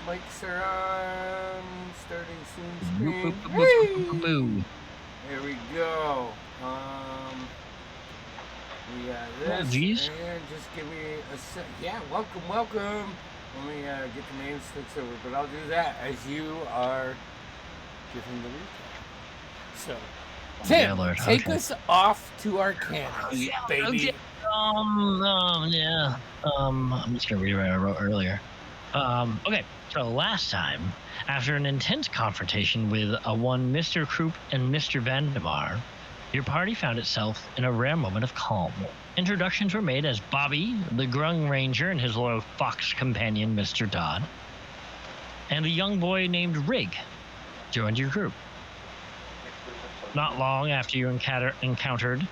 Mics are on. Starting soon. Boop, Screen. boop, boop, boop, boop, boop. There we go. We got this. Geez. And just give me a sec. Yeah, welcome. Let me get the name switched over, but I'll do that as you are giving the recap. So, Tim, Lord, take okay. us off to Arcanus, Yeah, baby. okay. Yeah. I'm just gonna read what I wrote earlier. Okay. So last time, after an intense confrontation with one Mr. Krupp and Mr. Vandemar, your party found itself in a rare moment of calm. Introductions were made as Bobby, the Grung Ranger, and his loyal fox companion, Mr. Dodd, and a young boy named Rig joined your group. Not long after you encountered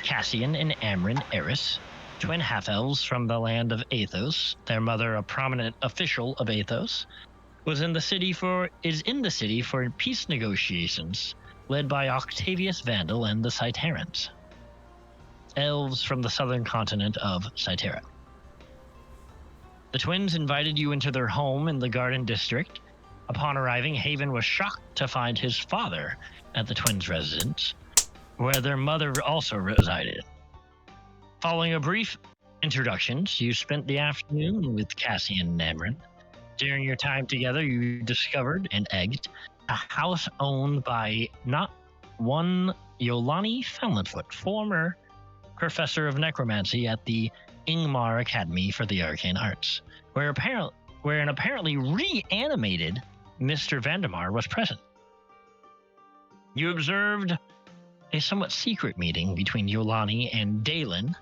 Cassian and Amryn Eris, twin half-elves from the land of Athos, their mother a prominent official of Athos, is in the city for peace negotiations, led by Octavius Vandal and the Cyterans, elves from the southern continent of Cytera. The twins invited you into their home in the Garden District. Upon arriving, Haven was shocked to find his father at the twins' residence, where their mother also resided. Following a brief introductions, you spent the afternoon with Cassian and Amryn. During your time together, you discovered and egged a house owned by not one Yolani Fallenfoot, former professor of necromancy at the Ingmar Academy for the Arcane Arts, where an apparently reanimated Mr. Vandemar was present. You observed a somewhat secret meeting between Yolani and Dalen,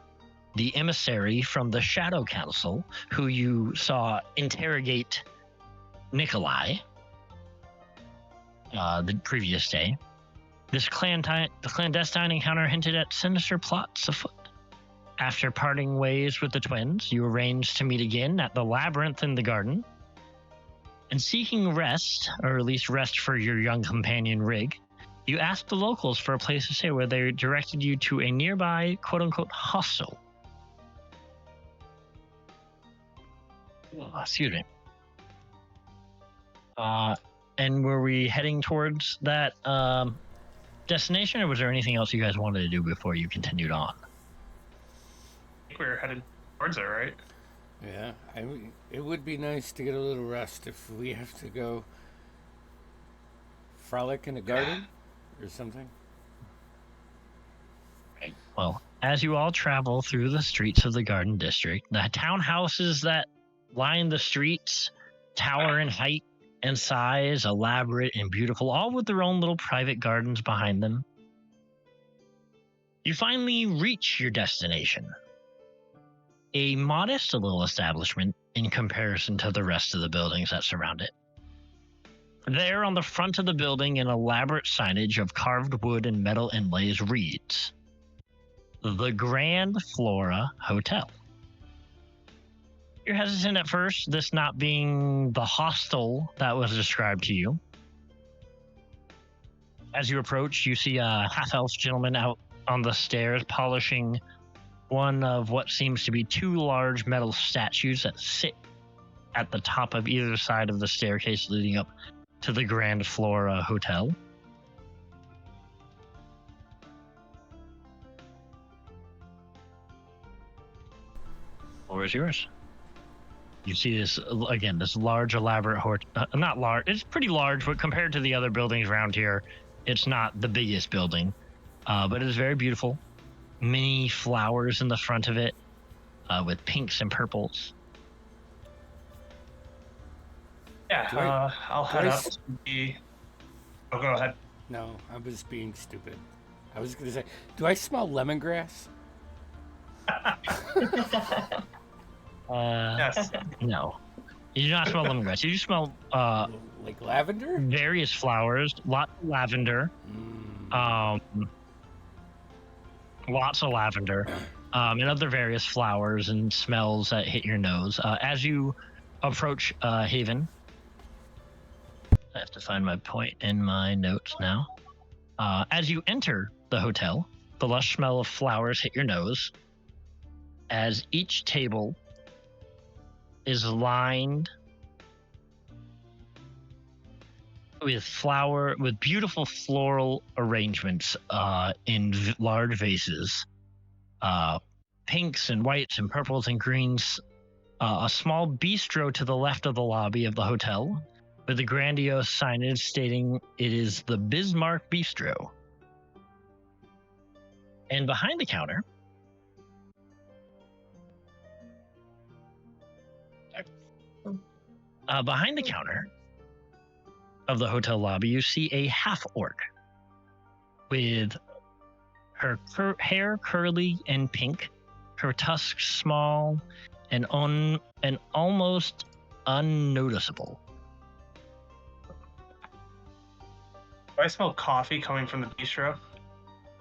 the emissary from the Shadow Council, who you saw interrogate Nikolai the previous day. This clandestine encounter hinted at sinister plots afoot. After parting ways with the twins, you arranged to meet again at the labyrinth in the garden. And seeking rest, or at least rest for your young companion Rig, you asked the locals for a place to stay, where they directed you to a nearby quote-unquote hostel. Excuse me. And were we heading towards that destination, or was there anything else you guys wanted to do before you continued on? I think we were headed towards it, right? Yeah, it would be nice to get a little rest if we have to go frolic in a garden or something. Right. Well, as you all travel through the streets of the Garden District, the townhouses that line the streets tower in height and size, elaborate and beautiful, all with their own little private gardens behind them. You finally reach your destination. A modest little establishment in comparison to the rest of the buildings that surround it. There on the front of the building, an elaborate signage of carved wood and metal inlays reads, "The Grand Flora Hotel." You're hesitant at first, this not being the hostel that was described to you. As you approach, you see a half-elf gentleman out on the stairs polishing one of what seems to be two large metal statues that sit at the top of either side of the staircase leading up to the Grand Flora Hotel. Floor is yours. You see this, again, this large, elaborate, not large, it's pretty large, but compared to the other buildings around here, it's not the biggest building, but it is very beautiful. Many flowers in the front of it, with pinks and purples. Yeah, I'll head up to the... Oh, go ahead. No, I was being stupid. I was going to say, do I smell lemongrass? Yes. No. You do not smell lemongrass. You smell like lavender? Various flowers, lots of lavender. Lots of lavender, and other various flowers and smells that hit your nose. As you approach Haven, I have to find my point in my notes now. As you enter the hotel, the lush smell of flowers hit your nose. As each table is lined with beautiful floral arrangements in large vases, pinks and whites and purples and greens. A small bistro to the left of the lobby of the hotel, with a grandiose signage stating it is the Bismarck Bistro. And behind the counter, of the hotel lobby, you see a half-orc with her hair curly and pink, her tusks small and almost unnoticeable. Do I smell coffee coming from the bistro?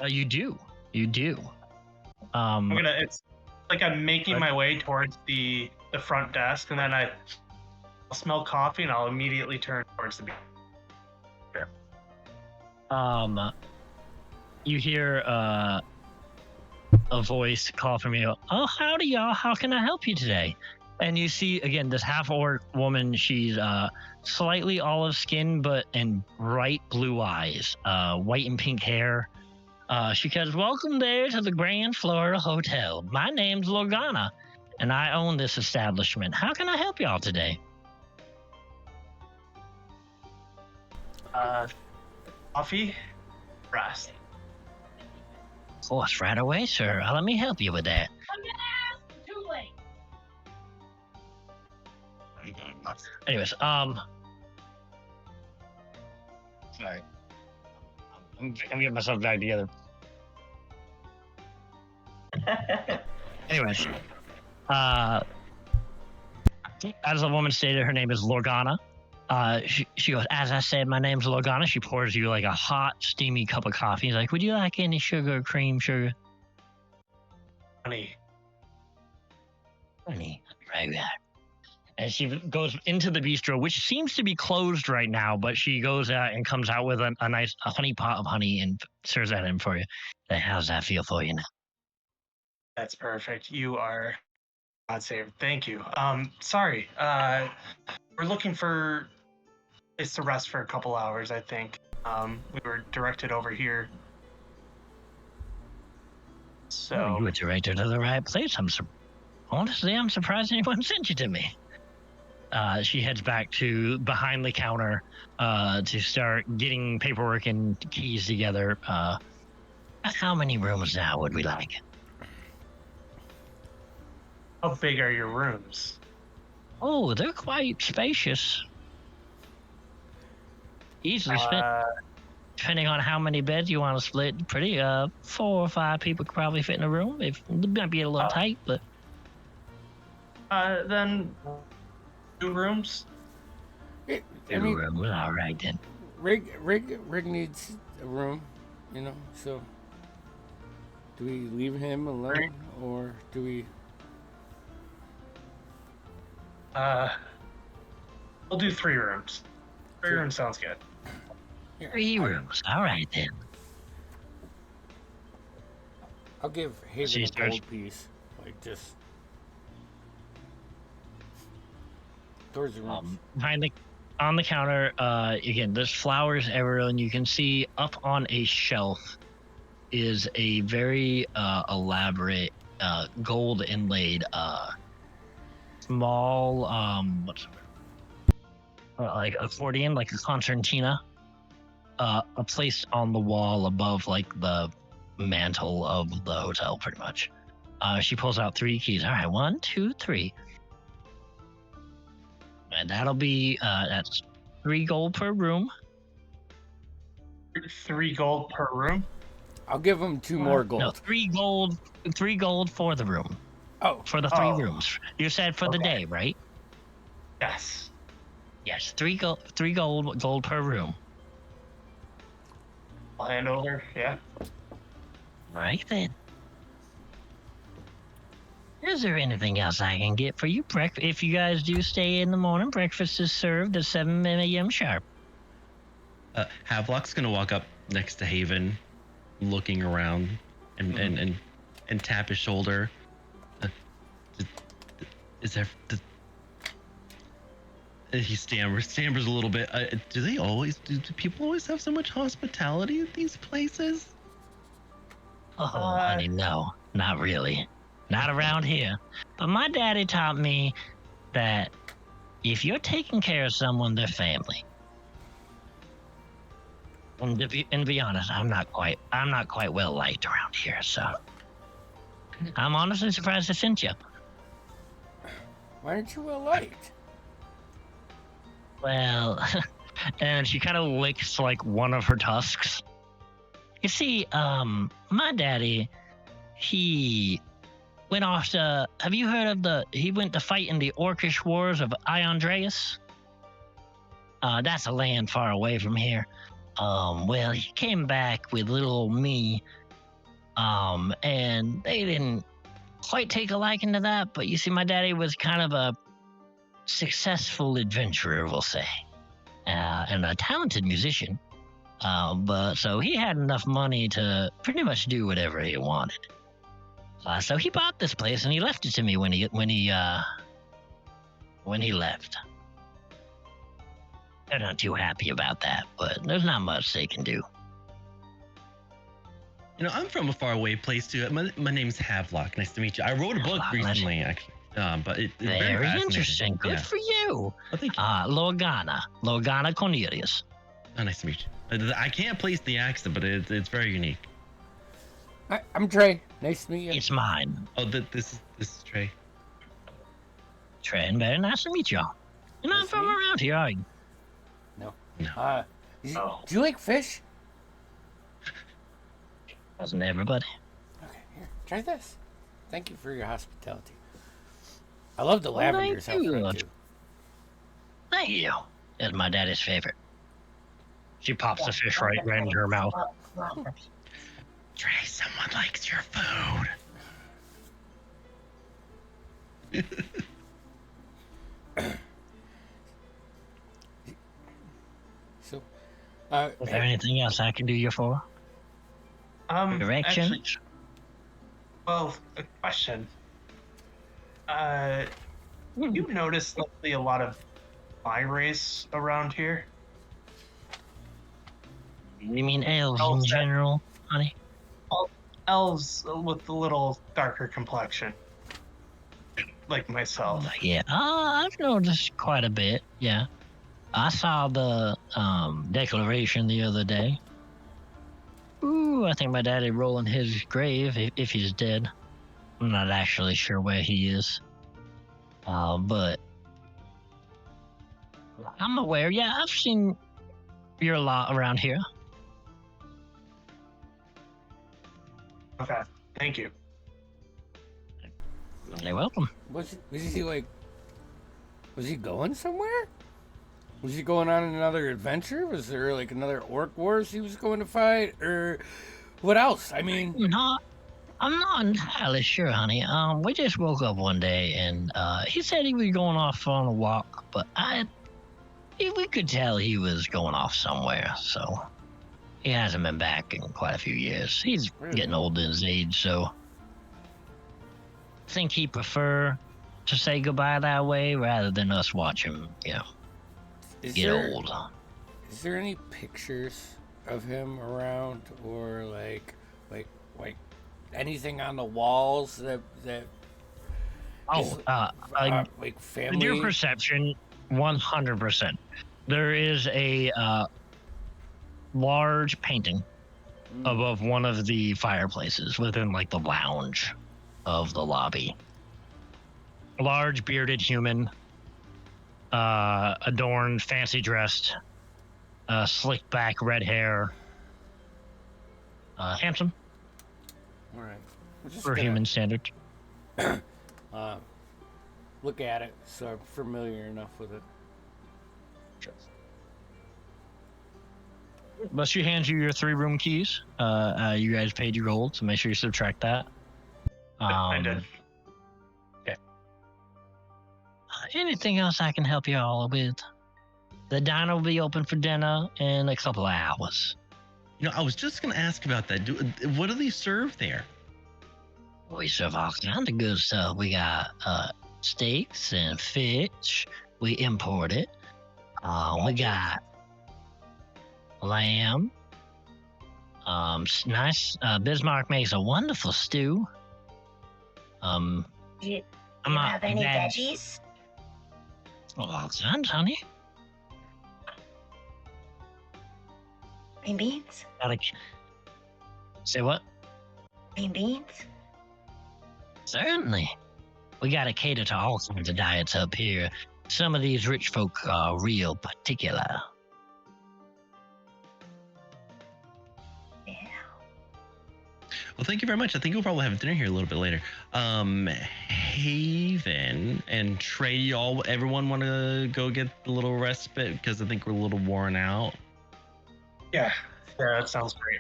You do. It's like I'm making my way towards the front desk, and then I'll smell coffee, and I'll immediately turn towards the bistro. You hear a voice call from you. Oh, howdy, y'all. How can I help you today? And you see, again, this half-orc woman. She's slightly olive skin, and bright blue eyes, white and pink hair. She says, welcome there to the Grand Florida Hotel. My name's Lorgana, and I own this establishment. How can I help y'all today? Coffee, rest. Of course, right away, sir. Let me help you with that. Anyways, sorry. I'm getting myself back together. Anyways, as the woman stated, her name is Lorgana. She goes, as I said, my name's Lorgana. She pours you like a hot, steamy cup of coffee. He's like, would you like any sugar or cream sugar? Honey. Right. And she goes into the bistro, which seems to be closed right now, but she goes out and comes out with a nice honey pot of honey and serves that in for you. Like, how's that feel for you now? That's perfect. You are God save. Thank you. Sorry. We're looking for place to rest for a couple hours, I think. We were directed over here. So you were directed to the right place. Honestly, I'm surprised anyone sent you to me. She heads back to behind the counter to start getting paperwork and keys together. How many rooms now would we like? How big are your rooms? Oh, they're quite spacious. Easily split. Depending on how many beds you want to split, 4 or 5 people could probably fit in a room. It might be a little tight, but... Then 2 rooms? Two rooms, all right then. Rig needs a room, so... Do we leave him alone, or do we... We'll do 3 rooms. 3 rooms sounds good. 3 rooms, all right then. I'll give Haven a gold piece, just towards the rooms. On the counter, again, there's flowers everywhere, and you can see up on a shelf is a very elaborate gold inlaid small like accordion, like a concertina, placed on the wall above like the mantle of the hotel, pretty much. She pulls out 3 keys. All right, 1, 2, 3, and that'll be that's 3 gold per room. 3 gold per room. I'll give him 2 more gold. No, 3 gold. 3 gold for the room. Oh, for the 3 rooms. You said for the day, right? Yes. Yes, 3 gold per room. I'll hand over. Yeah. Right then. Is there anything else I can get for you? If you guys do stay in the morning, breakfast is served at 7 a.m. sharp. Havelock's gonna walk up next to Haven, looking around, and tap his shoulder. Is there He stammers a little bit. Do people always have so much hospitality at these places? Oh, honey, no, not really. Not around here. But my daddy taught me that if you're taking care of someone, they're family. And to be honest, I'm not quite well liked around here, so I'm honestly surprised I sent you. Why aren't you well liked? Well, and she kind of licks like one of her tusks. You see, my daddy, he went off to. Have you heard of he went to fight in the Orcish Wars of Iondreus? That's a land far away from here. Well, he came back with little old me. And they didn't quite take a liking to that, but you see, my daddy was kind of a successful adventurer, we'll say, and a talented musician. But so he had enough money to pretty much do whatever he wanted. So he bought this place and he left it to me when he left. They're not too happy about that, but there's not much they can do. You know, I'm from a faraway place too. My name's Havelock. Nice to meet you. I wrote a book recently, actually. But it's very interesting. Good for you. Oh, thank you. Lorgana Cornelius. Oh, nice to meet you. I can't place the accent, but it's very unique. I'm Trey. Nice to meet you. It's mine. Oh, this is Trey. Trey, and very nice to meet y'all. You're not from around here, are you? No. No. Do you like fish? Doesn't everybody? Okay, here, try this. Thank you for your hospitality. I love the lavenders out front too. Thank you. It's my daddy's favorite. She pops the fish right into her mouth. Trey, someone likes your food. So, is there anything else I can do you for? Directions? Actually, well, a question. You noticed lately a lot of fly race around here? You mean elves in general, honey? Elves with a little darker complexion. Like myself. Yeah, I've noticed quite a bit, yeah. I saw the declaration the other day. Ooh, I think my daddy rolling his grave if he's dead. I'm not actually sure where he is. But I'm aware. Yeah, I've seen you're a lot around here. Okay, thank you. You're welcome. was he like? Was he going somewhere? Was he going on another adventure? Was there like another orc wars he was going to fight, or what else? I mean, I'm not entirely sure, honey. We just woke up one day and he said he was going off on a walk, but we could tell he was going off somewhere. So he hasn't been back in quite a few years. He's getting old in his age, so I think he'd prefer to say goodbye that way rather than us watch him, get old. Is there any pictures of him around, or like anything on the walls that like family? In your perception, 100%. There is a large painting above one of the fireplaces within like the lounge of the lobby. A large bearded human, adorned, fancy dressed, slicked back red hair, handsome. All right. For human standard. Look at it, so I'm familiar enough with it. But she hands you your 3-room keys. You guys paid your gold, so make sure you subtract that. I did. Okay. Anything else I can help you all with? The diner will be open for dinner in a couple of hours. I was just going to ask about that. What do they serve there? We serve all kinds of good stuff. We got steaks and fish. We import it. We got lamb. Nice. Bismarck makes a wonderful stew. Do you I'm not have any bad. veggies? Well, done, honey. Green beans? Say what? Green beans? Certainly. We gotta cater to all kinds of diets up here. Some of these rich folk are real particular. Yeah. Well, thank you very much. I think we'll probably have dinner here a little bit later. Haven and Trey, everyone want to go get a little respite because I think we're a little worn out. Yeah, that sounds great.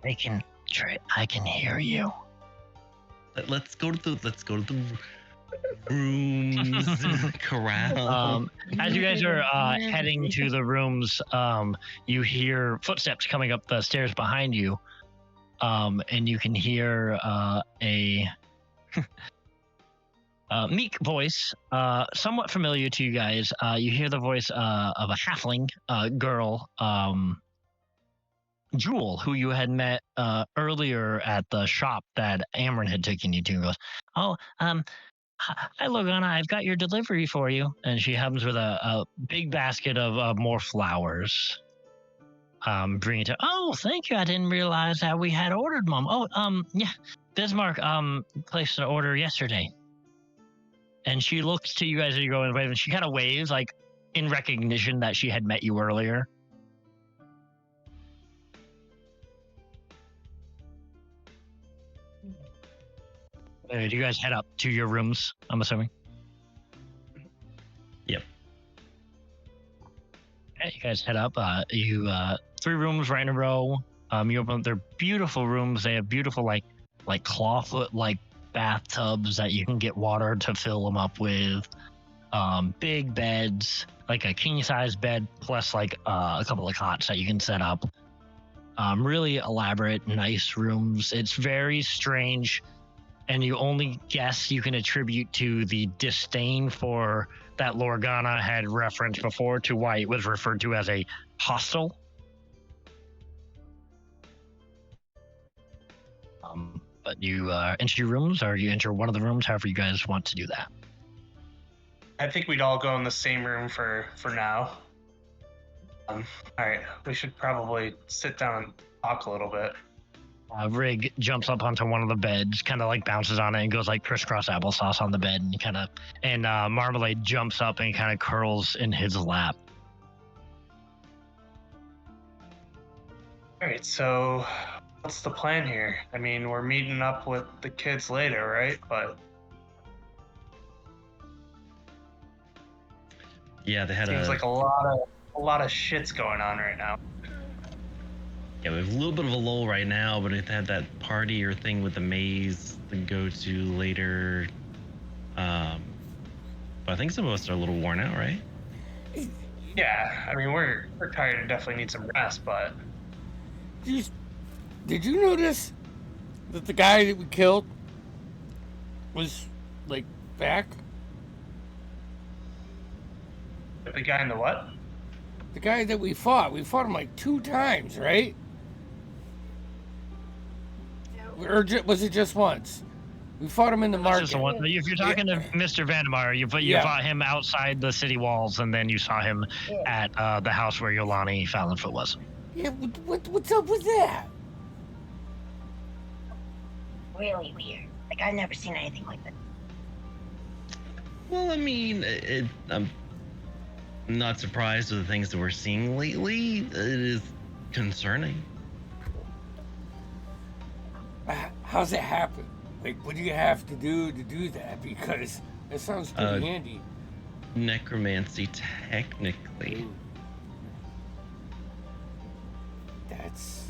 I can hear you. Let's go to the rooms, corral. As you guys are heading to the rooms, you hear footsteps coming up the stairs behind you, and you can hear a meek voice, somewhat familiar to you guys. You hear the voice of a halfling girl, Jewel, who you had met earlier at the shop that Amron had taken you to. And goes, "Oh, hi, Logana, I've got your delivery for you." And she comes with a big basket of more flowers. Bring it to. Oh, thank you. I didn't realize that we had ordered, Mom. Oh, yeah, Bismarck placed an order yesterday. And she looks to you guys as you go in the wave, and she kind of waves like in recognition that she had met you earlier. Do you guys head up to your rooms, I'm assuming? Yep. Okay, you guys head up. You 3 rooms right in a row. You open up. They're beautiful rooms. They have beautiful like clawfoot like bathtubs that you can get water to fill them up with. Big beds, like a king size bed plus like a couple of cots that you can set up. Really elaborate, nice rooms. It's very strange. And you only guess you can attribute to the disdain for that Lorgana had referenced before to why it was referred to as a hostel. But you enter your rooms, or you enter one of the rooms, however you guys want to do that. I think we'd all go in the same room for now. All right, we should probably sit down and talk a little bit. Rig jumps up onto one of the beds, kind of like bounces on it and goes like crisscross applesauce on the bed, and Marmalade jumps up and kind of curls in his lap. All right, so what's the plan here? I mean, we're meeting up with the kids later, right? But Yeah, they had seems like a lot of shit's going on right now. Yeah, we have a little bit of a lull right now, but it had that party or thing with the maze to go to later. But I think some of us are a little worn out, right? Yeah, I mean we're tired and definitely need some rest, but Did you notice that the guy that we killed was like back? the guy in the what? The guy that we fought him like 2 times, right? Or was it just once? We fought him in the market. Just the one. If you're talking to Mr. Vandemar, you fought him outside the city walls, and then you saw him at the house where Yolani Fallonfoot was. Yeah, what's up with that? Really weird. Like, I've never seen anything like that. Well, I mean, I'm not surprised with the things that we're seeing lately. It is concerning. How's it happen? Like, what do you have to do that? Because that sounds pretty handy. Necromancy, technically. Ooh. That's...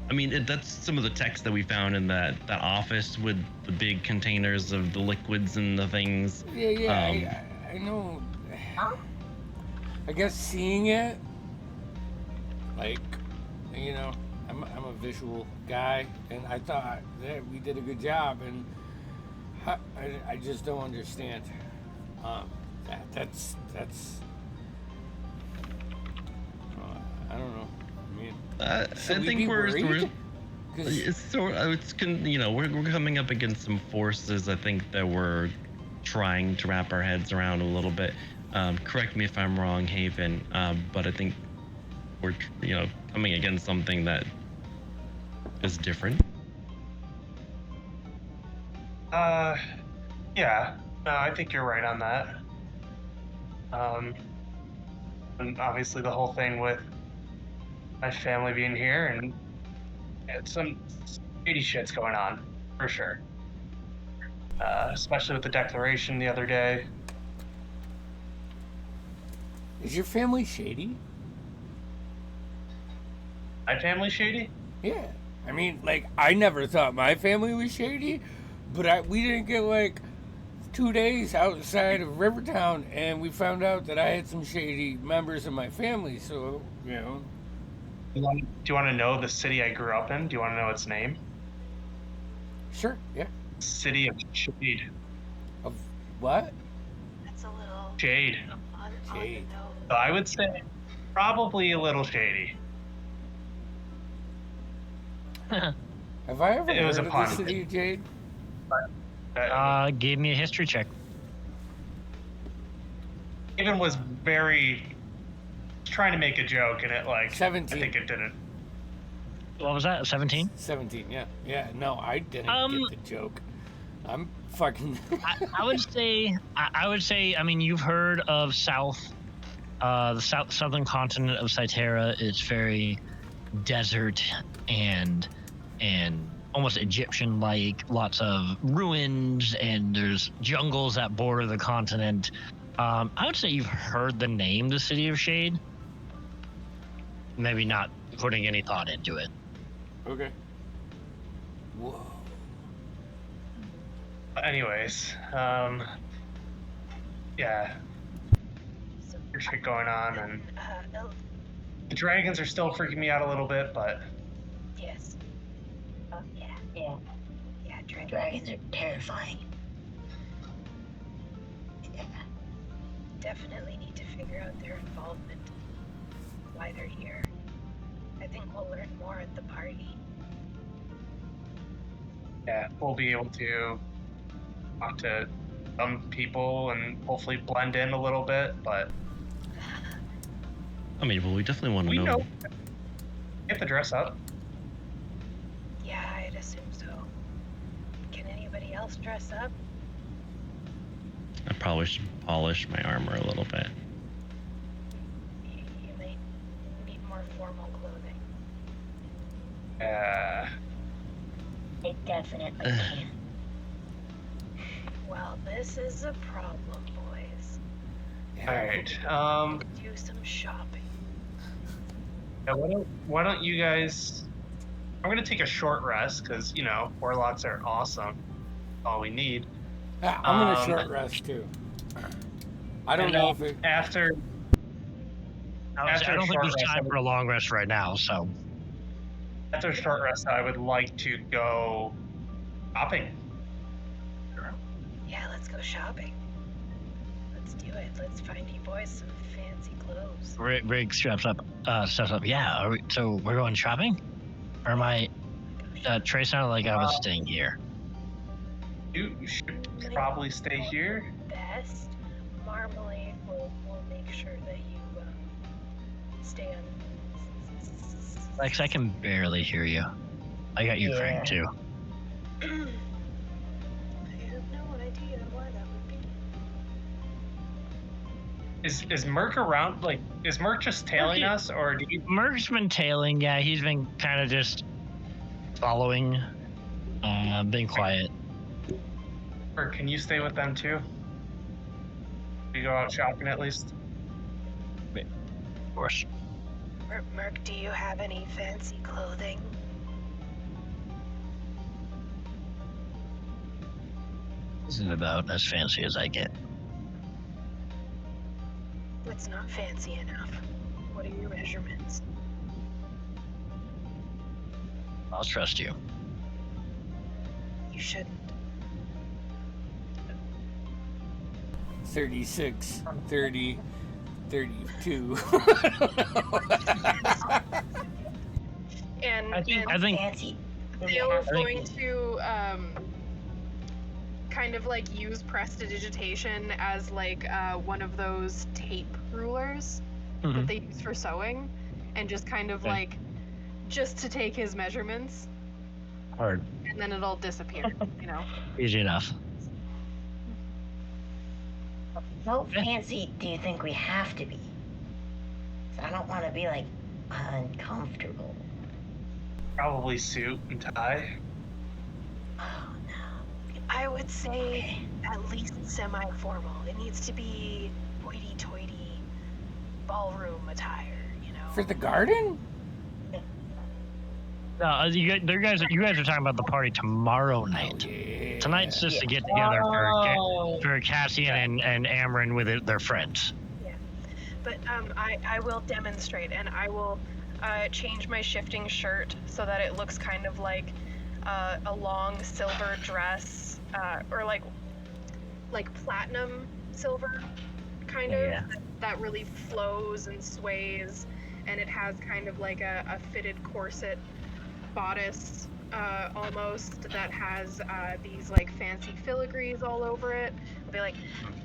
I mean, that's some of the text that we found in that office with the big containers of the liquids and the things. Yeah, I know. I guess seeing it, like, you know, I'm a visual guy, and I thought that we did a good job, and I just don't understand. That's I don't know. I mean, I should we think be we're worried? 'Cause- it's sort. You know, we're coming up against some forces. I think that we're trying to wrap our heads around a little bit. Correct me if I'm wrong, Haven. But I think we're coming against something that is different. Yeah. No, I think you're right on that. And obviously the whole thing with my family being here, and some shady shit's going on, for sure. Especially with the declaration the other day. Is your family shady? My family shady? Yeah. I mean, like, I never thought my family was shady, but we didn't get like 2 days outside of Rivertown, and we found out that I had some shady members of my family. So, you know. Do you want to know the city I grew up in? Do you want to know its name? Sure. Yeah. City of Shade. Of what? That's a little Shade. on the Shade. nose. So I would say probably a little shady. Have I ever It was heard a of pun. the city of Jade? Give me a history check. Even was very trying to make a joke, and it like 17. I think it didn't. What was that? 17? 17. Yeah. Yeah. No, I didn't get the joke. I'm fucking. I would say. I would say. I mean, you've heard of the southern continent of Cytera is very desert and almost Egyptian-like. Lots of ruins, and there's jungles that border the continent. I would say you've heard the name, the City of Shade. Maybe not putting any thought into it. Okay. Whoa. Anyways, yeah, So, there's shit going on, and oh, the dragons are still freaking me out a little bit, but yes. Oh, yeah. Dragons are terrifying. Yeah. Definitely need to figure out their involvement, why they're here. I think we'll learn more at the party. yeah, we'll be able to talk to some people and hopefully blend in a little bit, but I mean, well, we definitely want to we know. know. Get the dress up. Yeah, I'd assume so. Can anybody else dress up? I probably should polish my armor a little bit. You may need more formal clothing. I definitely can. Well, this is a problem, boys. All right. Do some shopping. Yeah, why don't you guys? I'm gonna take a short rest because warlocks are awesome. All we need. Yeah, I'm gonna short rest too. I don't And know then if it. after I After a don't think short there's rest, time for a long rest right now. So a short rest, I would like to go shopping. Yeah, let's go shopping. Let's do it. Let's find you boys some fancy clothes. Rig steps up. Yeah. So we're going shopping? Or am I? Trey sounded like I was staying here. You should probably stay here. Best. Marmalade will make sure that you stay on. Lex, I can barely hear you. I got you cranked too. I have no idea why that would be. Is Merc around? Like, is Merc just tailing us, or do you? Merc's been tailing. Yeah, he's been kind of just following, being quiet. Or can you stay with them too? We go out shopping at least. Of course. Merc, do you have any fancy clothing? This is about as fancy as I get. It's not fancy enough. What are your measurements? I'll trust you. You shouldn't. 36, 30, 32. And I think Fancy. Theo's I think- going to kind of like use prestidigitation as like one of those tape rulers that they use for sewing, and just kind of Okay. like just to take his measurements, hard. and then it'll disappear. You know. Easy enough. How fancy do you think we have to be? 'Cause I don't want to be like uncomfortable. Probably suit and tie. Oh no. I would say at least semi-formal. It needs to be hoity-toity ballroom attire, you know? For the garden? No, you guys are talking about the party tomorrow night. Yeah. Tonight's just to get together for Cassian and Amryn with their friends. But I will demonstrate, and I will change my shifting shirt so that it looks kind of like a long silver dress, or like platinum silver, kind of, Yeah. that really flows and sways, and it has kind of like a fitted corset bodice, almost, that has these like fancy filigrees all over it. I'll be like,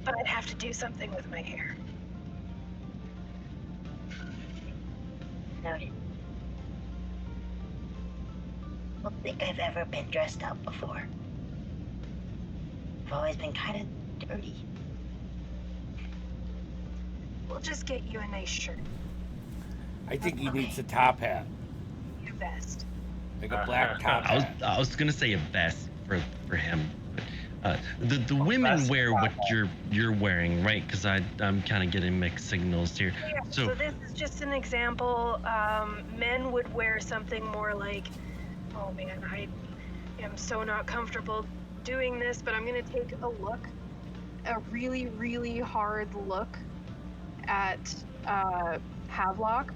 but I'd have to do something with my hair. Noted. I don't think I've ever been dressed up before. I've always been kind of dirty. We'll just get you a nice shirt, I think he needs a top hat. your vest. Like a black top hat. I was gonna say a vest for him. But, the women vest wear and what top you're wearing, right? Because I'm kind of getting mixed signals here. Yeah, So- so this is just an example. Men would wear something more like, oh man, I am so not comfortable doing this, but I'm gonna take a look, a really, really hard look at Havelock,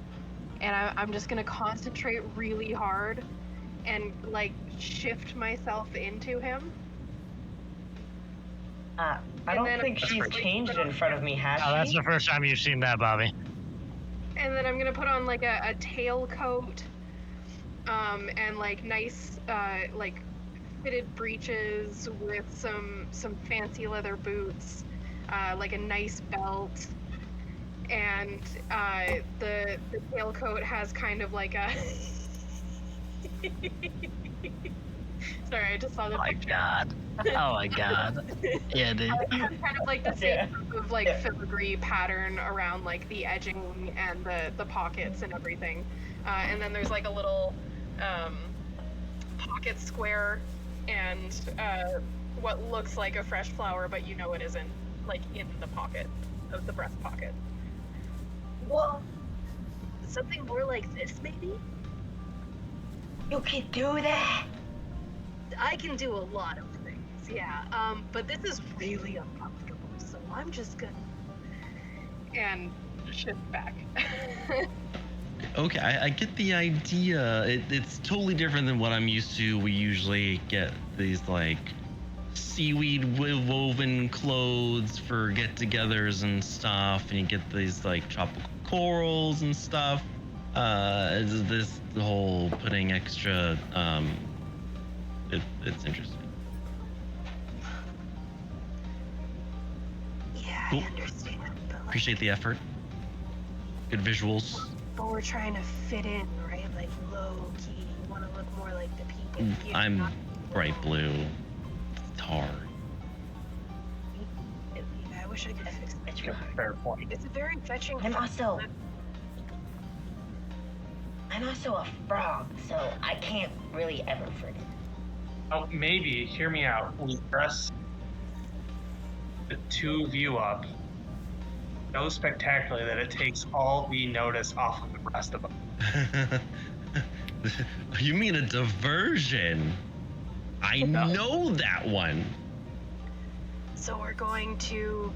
and I'm just gonna concentrate really hard and like shift myself into him. I And don't then think I'm she's just gonna changed put in on front of me, has Oh, that's she? the first time you've seen that, Bobby. And then I'm gonna put on like a tailcoat, and like nice like fitted breeches with some fancy leather boots, like a nice belt, and the tailcoat has kind of like a. Sorry, I just saw the Oh my picture. god. Oh my god. Yeah, dude. It has kind of like the Yeah. same type of like Yeah. filigree pattern around like the edging and the pockets and everything, and then there's like a little pocket square and what looks like a fresh flower, but you know it isn't, like in the pocket of the breast pocket. Whoa, Something more like this, maybe? you can do that? I can do a lot of things, yeah. But this is really uncomfortable, so I'm just gonna and shift back. Okay, I get the idea. It's totally different than what I'm used to. We usually get these like seaweed woven clothes for get-togethers and stuff, and you get these like tropical corals and stuff. This whole putting extra, it's interesting. Yeah, Cool. I understand, but like, Appreciate the effort. Good visuals. but we're trying to fit in, right? Like low key. You want to look more like the people. You know, I'm not- bright blue. It's hard. I wish I could fix that. It's a fair point. It's a very fetching. I'm also a frog, so I can't really ever fit it. Oh, maybe, hear me out. We dress the two of you up so spectacularly that it takes all we notice off of the rest of them. You mean a diversion? I know that one. So we're going to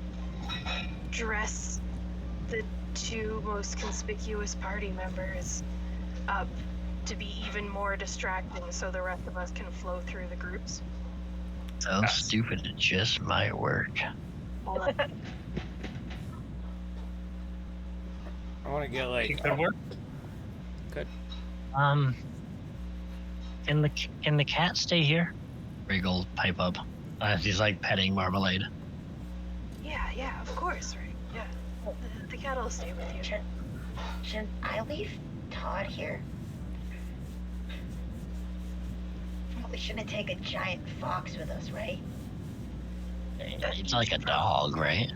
dress the two most conspicuous party members up to be even more distracting so the rest of us can flow through the groups. Sounds stupid. It just might work. I want to get like. Think that work? Good. Can the cat stay here? Regal pipe up. He's like petting Marmalade. Yeah, of course, right? Yeah. The cat will stay with you. Should I leave Todd here? We shouldn't take a giant fox with us, right? It's like a dog, right?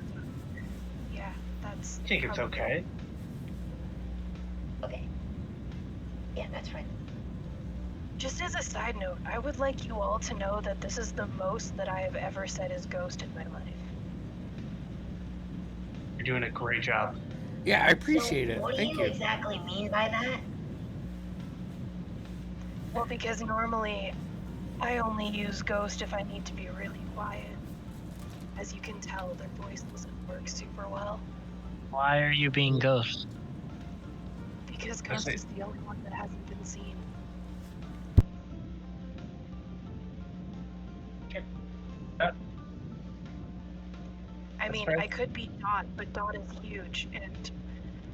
Yeah, that's. I think it's probably- okay. Okay. Yeah, that's fine. Just as a side note, I would like you all to know that this is the most that I have ever said is ghost in my life. You're doing a great job. Yeah, I appreciate So it. what do Thank you you. exactly mean by that? Well, because normally I only use ghost if I need to be really quiet. As you can tell, their voice doesn't work super well. Why are you being ghost? Because ghost see. is the only one that hasn't been seen. I mean, fair. I could be Dot, but Dot is huge and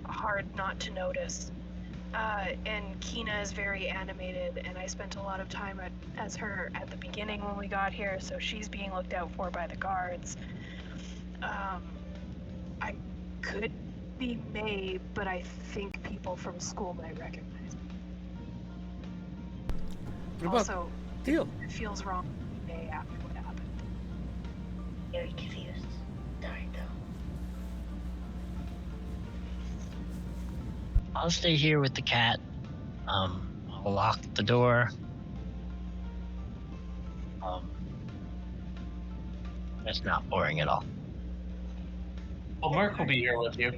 hard not to notice. And Kina is very animated, and I spent a lot of time as her at the beginning when we got here, so she's being looked out for by the guards. I could be May, but I think people from school might recognize me. What about Also, Deal? it feels wrong to be May after what happened. Very confused. Sorry, though. I'll stay here with the cat. I'll lock the door. It's not boring at all. Well, Mark will be here with you.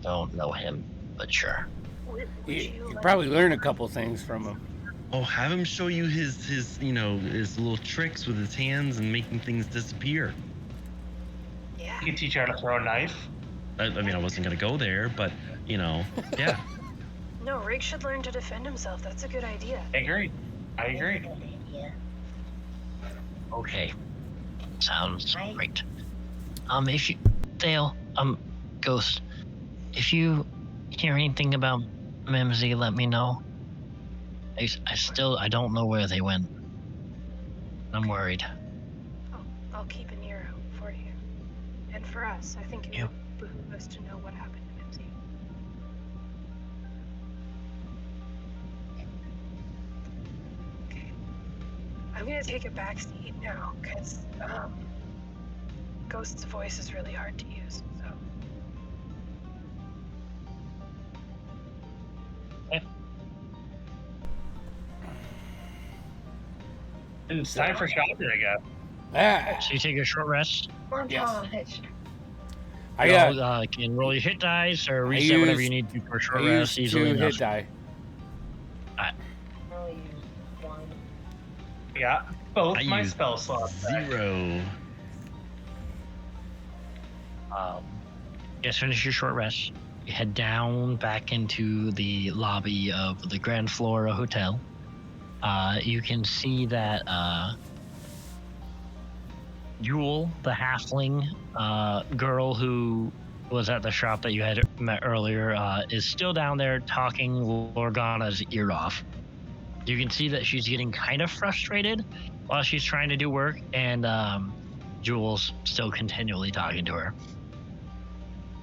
Don't know him, but sure. Would You you like- probably learn a couple things from him. Oh, have him show you his his little tricks with his hands and making things disappear. Yeah. He can teach you how to throw a knife. I mean, I wasn't gonna go there, but yeah. No, Rig should learn to defend himself. That's a good idea. I agree. That's a good idea. Okay. Sounds Right. great. If you, Dale, Ghost, if you hear anything about Mimsy, let me know. I don't know where they went. I'm worried. I'll keep an ear out for you. And for us, I think it Yeah. would behoove us to know what happened to Mimsy. Okay. I'm gonna take a back seat now, because, Ghost's voice is really hard to use, so. It's time for shopping again. Ah, So you take a short rest. Montage. I You got. know, can roll your hit dice or reset whatever you used- need to for a I short used rest easily 2 enough. hit die. I'll use one. Yeah, both I my used spell slots. back. 0. Just finish your short rest. You head down back into the lobby of the Grand Flora Hotel. You can see that Jewel, the halfling girl who was at the shop that you had met earlier, is still down there talking Lorgana's ear off. You can see that she's getting kind of frustrated while she's trying to do work, and Jewel's still continually talking to her.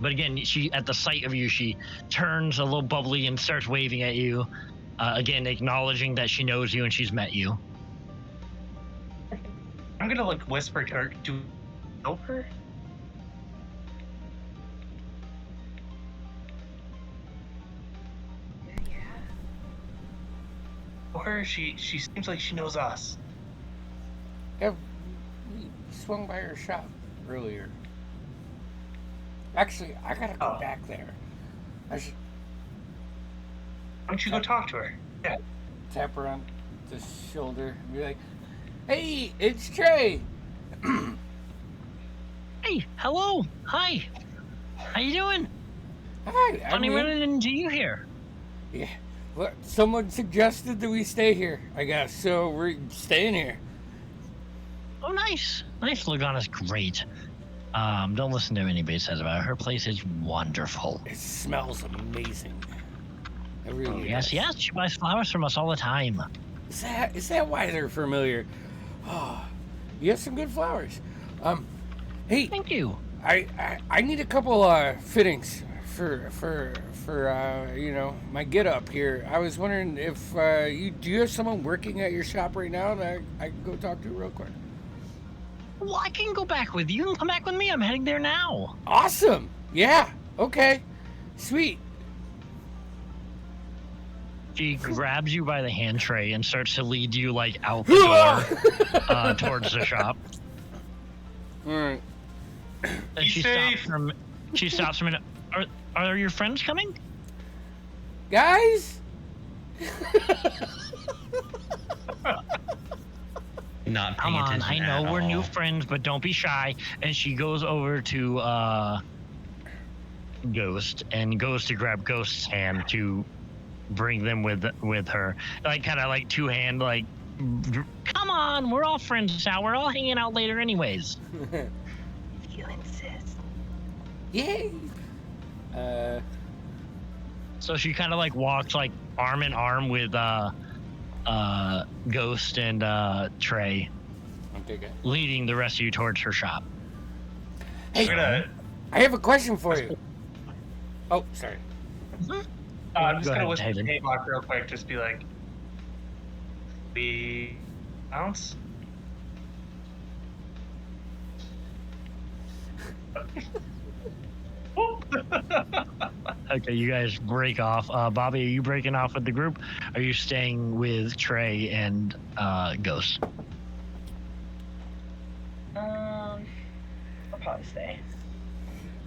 But again, she at the sight of you, she turns a little bubbly and starts waving at you, again acknowledging that she knows you and she's met you. I'm gonna like whisper to her. Do you know her? Yeah. Know her? She seems like she knows us. Yeah, we swung by her shop earlier. Actually, I gotta go Oh. back there. I should Why don't you go talk to her? Yeah. tap her on the shoulder and be like, "Hey, it's Trey." Hey, hello, hi, how you doing? Hi, Funny I'm here. running into you here. Yeah, Well, someone suggested that we stay here, I guess, so we're staying here. Oh, nice. Nice. Lagana's great. Don't listen to what anybody says about her. Her place is wonderful. It smells amazing. It really Yes, does. yes. She buys flowers from us all the time. Is that why they're familiar? Oh, you have some good flowers. Hey, Thank you. I need a couple fittings for my get up here. I was wondering if do you have someone working at your shop right now that I can go talk to real quick? Well, I can go back with you. You can come back with me. I'm heading there now. Awesome. Yeah. Okay. Sweet. She grabs you by the hand tray and starts to lead you like out the door towards the shop. All right. And Be she safe. stops for a minute. Are your friends coming? Guys. Not Come paying on, attention I know at we're new all. friends, but don't be shy. And she goes over to Ghost and goes to grab Ghost's hand to bring them with her. Like kind of like two hand like, come on, we're all friends now. We're all hanging out later anyways. If you insist. Yay. So she kind of like walks like arm in arm with Ghost and Trey, I'm thinking. leading the rest of you towards her shop. Hey, We're gonna, I have a question for you. Oh, sorry. I'm just Go gonna ahead, whisper to Taven. K-Block real quick, just be like, we bounce? Okay, you guys break off. Bobby, are you breaking off with the group? Are you staying with Trey and Ghost? I'll probably stay.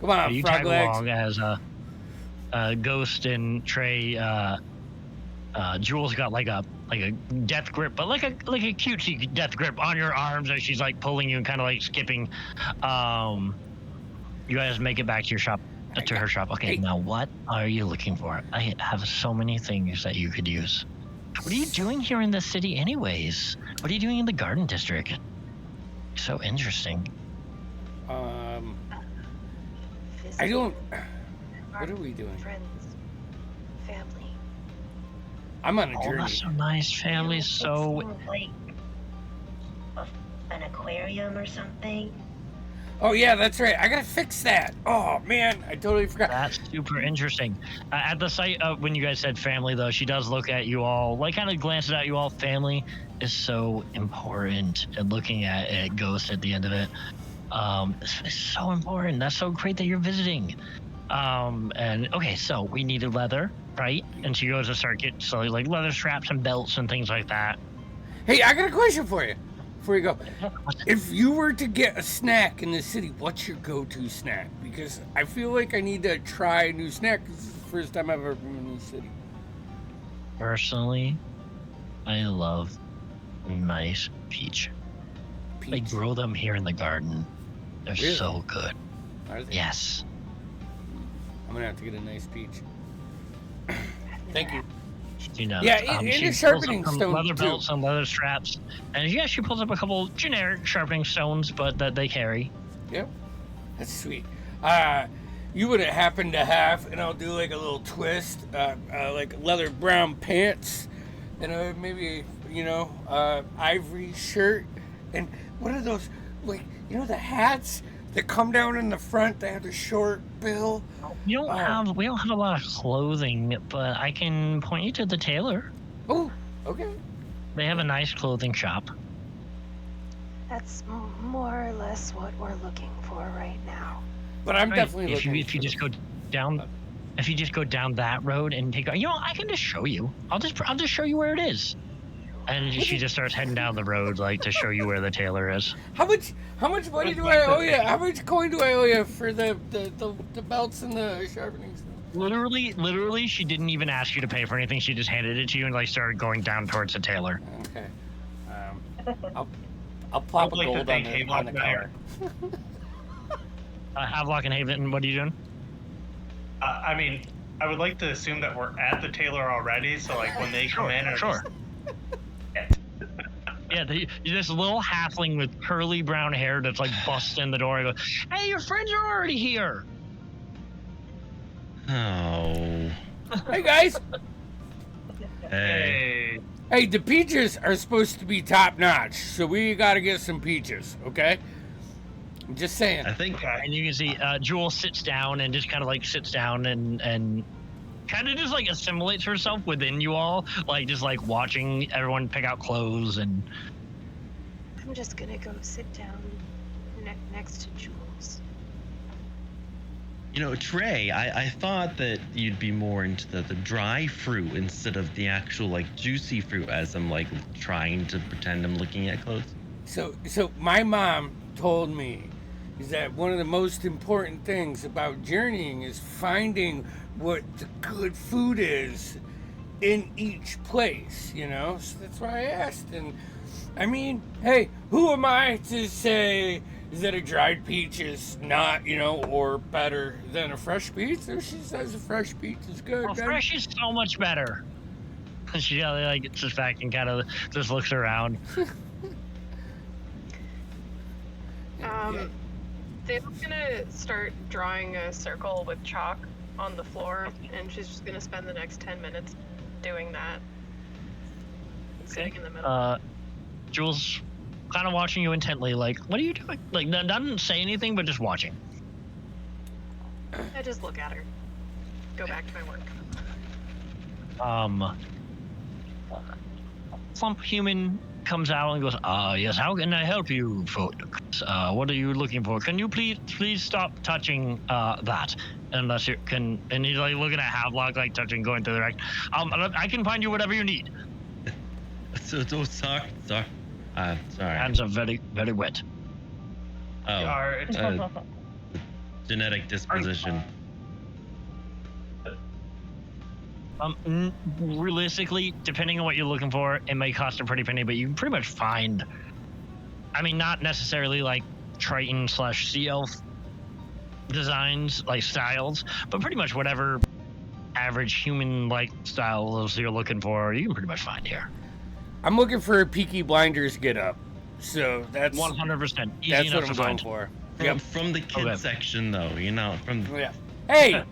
Come on, you frog tag legs. along as Ghost and Trey. Jewel's got like a death grip, but like a cutesy death grip on your arms as she's like pulling you and kind of like skipping. You guys make it back to your shop. To her shop. Okay, Hey. now what are you looking for? I have so many things that you could use. What are you doing here in the city anyways? What are you doing in the Garden District? So interesting. I Visiting don't. our What are we doing? Friends, family. I'm on a Oh, journey. that's so nice. Family's so... It seems like an aquarium or something. Oh yeah, that's right. I gotta fix that. Oh man, I totally forgot. That's super interesting. At the site, when you guys said family, though, she does look at you all, like kind of glances at you all. Family is so important. And looking at Ghost at the end of it, it's so important. That's so great that you're visiting. And okay, so we needed leather, right? And she goes to start getting like leather straps and belts and things like that. Hey, I got a question for you. Before you go, if you were to get a snack in the city, what's your go-to snack? Because I feel like I need to try a new snack. 'Cause this is the first time I've ever been in a new city. Personally, I love nice peach. They Peach. grow them here in the garden. They're Really? so good. Are they? Yes. I'm gonna have to get a nice peach. Thank you. You know, Yeah, and she a pulls sharpening up some stone, leather too. belts and leather straps, and yeah, she pulls up a couple generic sharpening stones, but that they carry. Yep. That's sweet. You would have happened to have, and I'll do like a little twist, like leather brown pants, and maybe ivory shirt, and what are those, like the hats that come down in the front? They have the short bill. We don't Oh. have a lot of clothing, but I can point you to the tailor. Oh, okay. They have a nice clothing shop. That's more or less what we're looking for right now. But I'm Right, definitely if looking. you just go down, if you just go down that road and take, I can just show you. I'll just show you where it is. And she just starts heading down the road, like to show you where the tailor is. How much money do I owe you? How much coin do I owe you for the belts and the sharpening stuff? Literally, she didn't even ask you to pay for anything. She just handed it to you and like started going down towards the tailor. Okay. I'll plop a I'd like to gold thank on Havelock the there. counter. Havelock and Haven, what are you doing? I mean, I would like to assume that we're at the tailor already, so like when they come in, Sure. Yeah, this little halfling with curly brown hair that's like busting the door and goes, "Hey, your friends are already here." Oh. Hey guys, Hey. hey, the peaches are supposed to be top notch, so we gotta get some peaches, okay? I'm just saying. I think And you can see Jewel sits down and just kind of like sits down and kind of just like assimilates herself within you all, like just like watching everyone pick out clothes and. I'm just gonna go sit down next to Jules. You know, Trey, I thought that you'd be more into the dry fruit instead of the actual like juicy fruit as I'm like trying to pretend I'm looking at clothes. So my mom told me is that one of the most important things about journeying is finding what the good food is in each place, you know? So that's why I asked. And I mean, hey, who am I to say that a dried peach is not, you know, or better than a fresh peach? If she says a fresh peach is good, Well, then- fresh is so much better. She like sits back and kind of just looks around. They're gonna start drawing a circle with chalk on the floor, and she's just gonna spend the next 10 minutes doing that. Sitting in the middle. Jules kind of watching you intently, like, what are you doing? Like, doesn't say anything, but just watching. I just look at her. Go back to my work. Plump human comes out and goes, yes, how can I help you folks? What are you looking for? Can you please stop touching that? Unless you can, and he's like looking at Havelock, like touching, going to the right. I can find you whatever you need. So sorry. Sorry. Hands are very, very wet. Oh. Genetic disposition. Realistically, depending on what you're looking for, it may cost a pretty penny, but you can pretty much find, I mean, not necessarily like Triton / Sea Elf designs, like styles, but pretty much whatever average human-like styles you're looking for, you can pretty much find here. I'm looking for a Peaky Blinders get up. So that's 100% easy that's enough what I'm to find. Oh, for. From the kid Okay. section, though, you know, from Yeah. Hey, hey,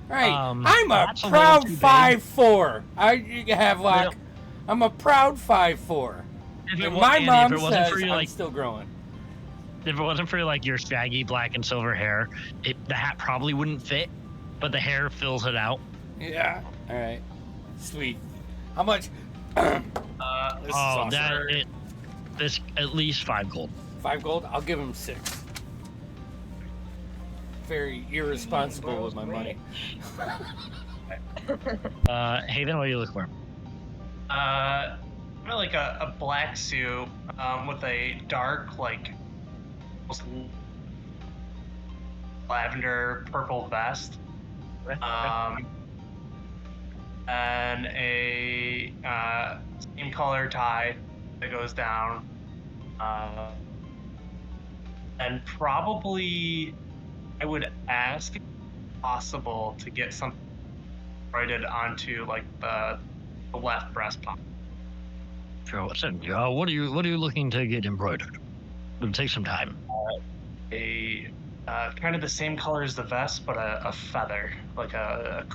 I'm a that's a little proud too big. 5'4". You have like, Well- I'm a proud 5'4". If it And wa- my Andy, mom if it wasn't says for you, I'm like, still growing. if it wasn't for like your shaggy black and silver hair, the hat probably wouldn't fit, but the hair fills it out. Yeah. All right. Sweet. How much? This is awesome. This at least 5 gold. 5 gold? I'll give him 6. Very irresponsible with my money. Haven, what are you looking for? Kind of like a black suit with a dark, like, almost lavender purple vest. And a same color tie that goes down. And probably I would ask if possible to get something embroidered onto like the left breast pocket. Sure. What's it? What are you looking to get embroidered? It'll take some time. A kind of the same color as the vest, but a feather, like a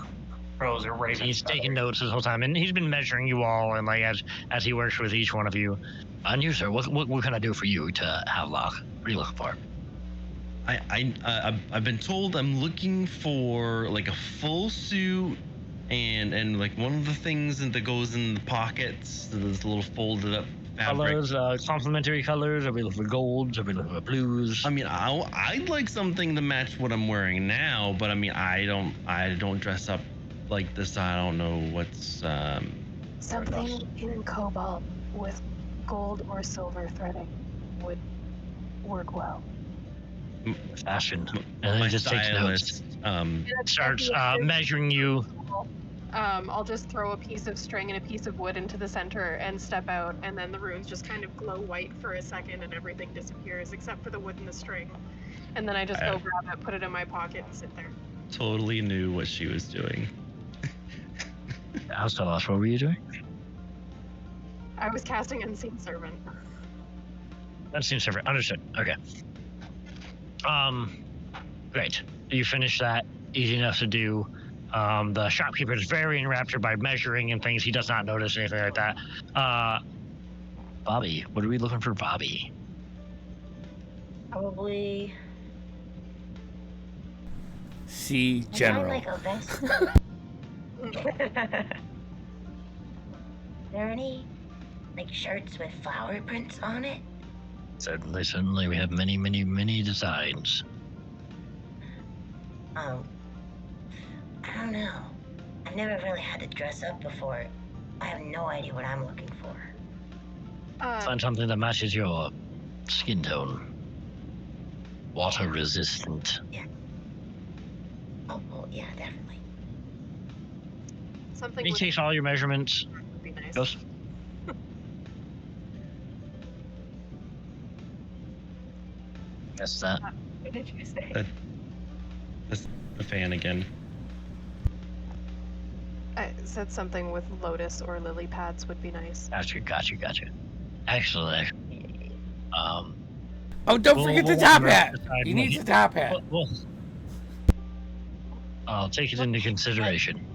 crow's or raven's He's feather. taking notes this whole time, and he's been measuring you all, and like as he works with each one of you. And you, sir, what can I do for you to Havelock? What are you looking for? I've been told I'm looking for like a full suit and like one of the things that goes in the pockets, this little folded up fabric. Colors, complementary colors. Are we looking for golds? Are we looking for blues? I mean, I'd like something to match what I'm wearing now, but I mean, I don't dress up like this. I don't know what's Something in cobalt with gold or silver threading would work well. Fashion. And then my he just takes notes. stylist. Starts measuring you. I'll just throw a piece of string and a piece of wood into the center and step out, and then the runes just kind of glow white for a second, and everything disappears except for the wood and the string. And then I just go grab it, put it in my pocket, and sit there. Totally knew what she was doing. I was still lost. What were you doing? I was casting Unseen Servant. Unseen server. Understood. Okay. Great. You finish that. Easy enough to do. The shopkeeper is very enraptured by measuring and things. He does not notice anything like that. Bobby, what are we looking for, Bobby? Probably. See I general. like a vest. there any like shirts with flower prints on it? Certainly. We have many designs. I don't know. I've never really had to dress up before. I have no idea what I'm looking for. Find something that matches your skin tone. Water resistant. Oh, well, yeah, definitely. Something He would takes all your measurements. be nice. Goes. Guess that. What did you say? That's the fan again. I said something with lotus or lily pads would be nice. Gotcha. Excellent. Oh, don't forget the top hat. decide He what needs a top hat. I'll take it into consideration.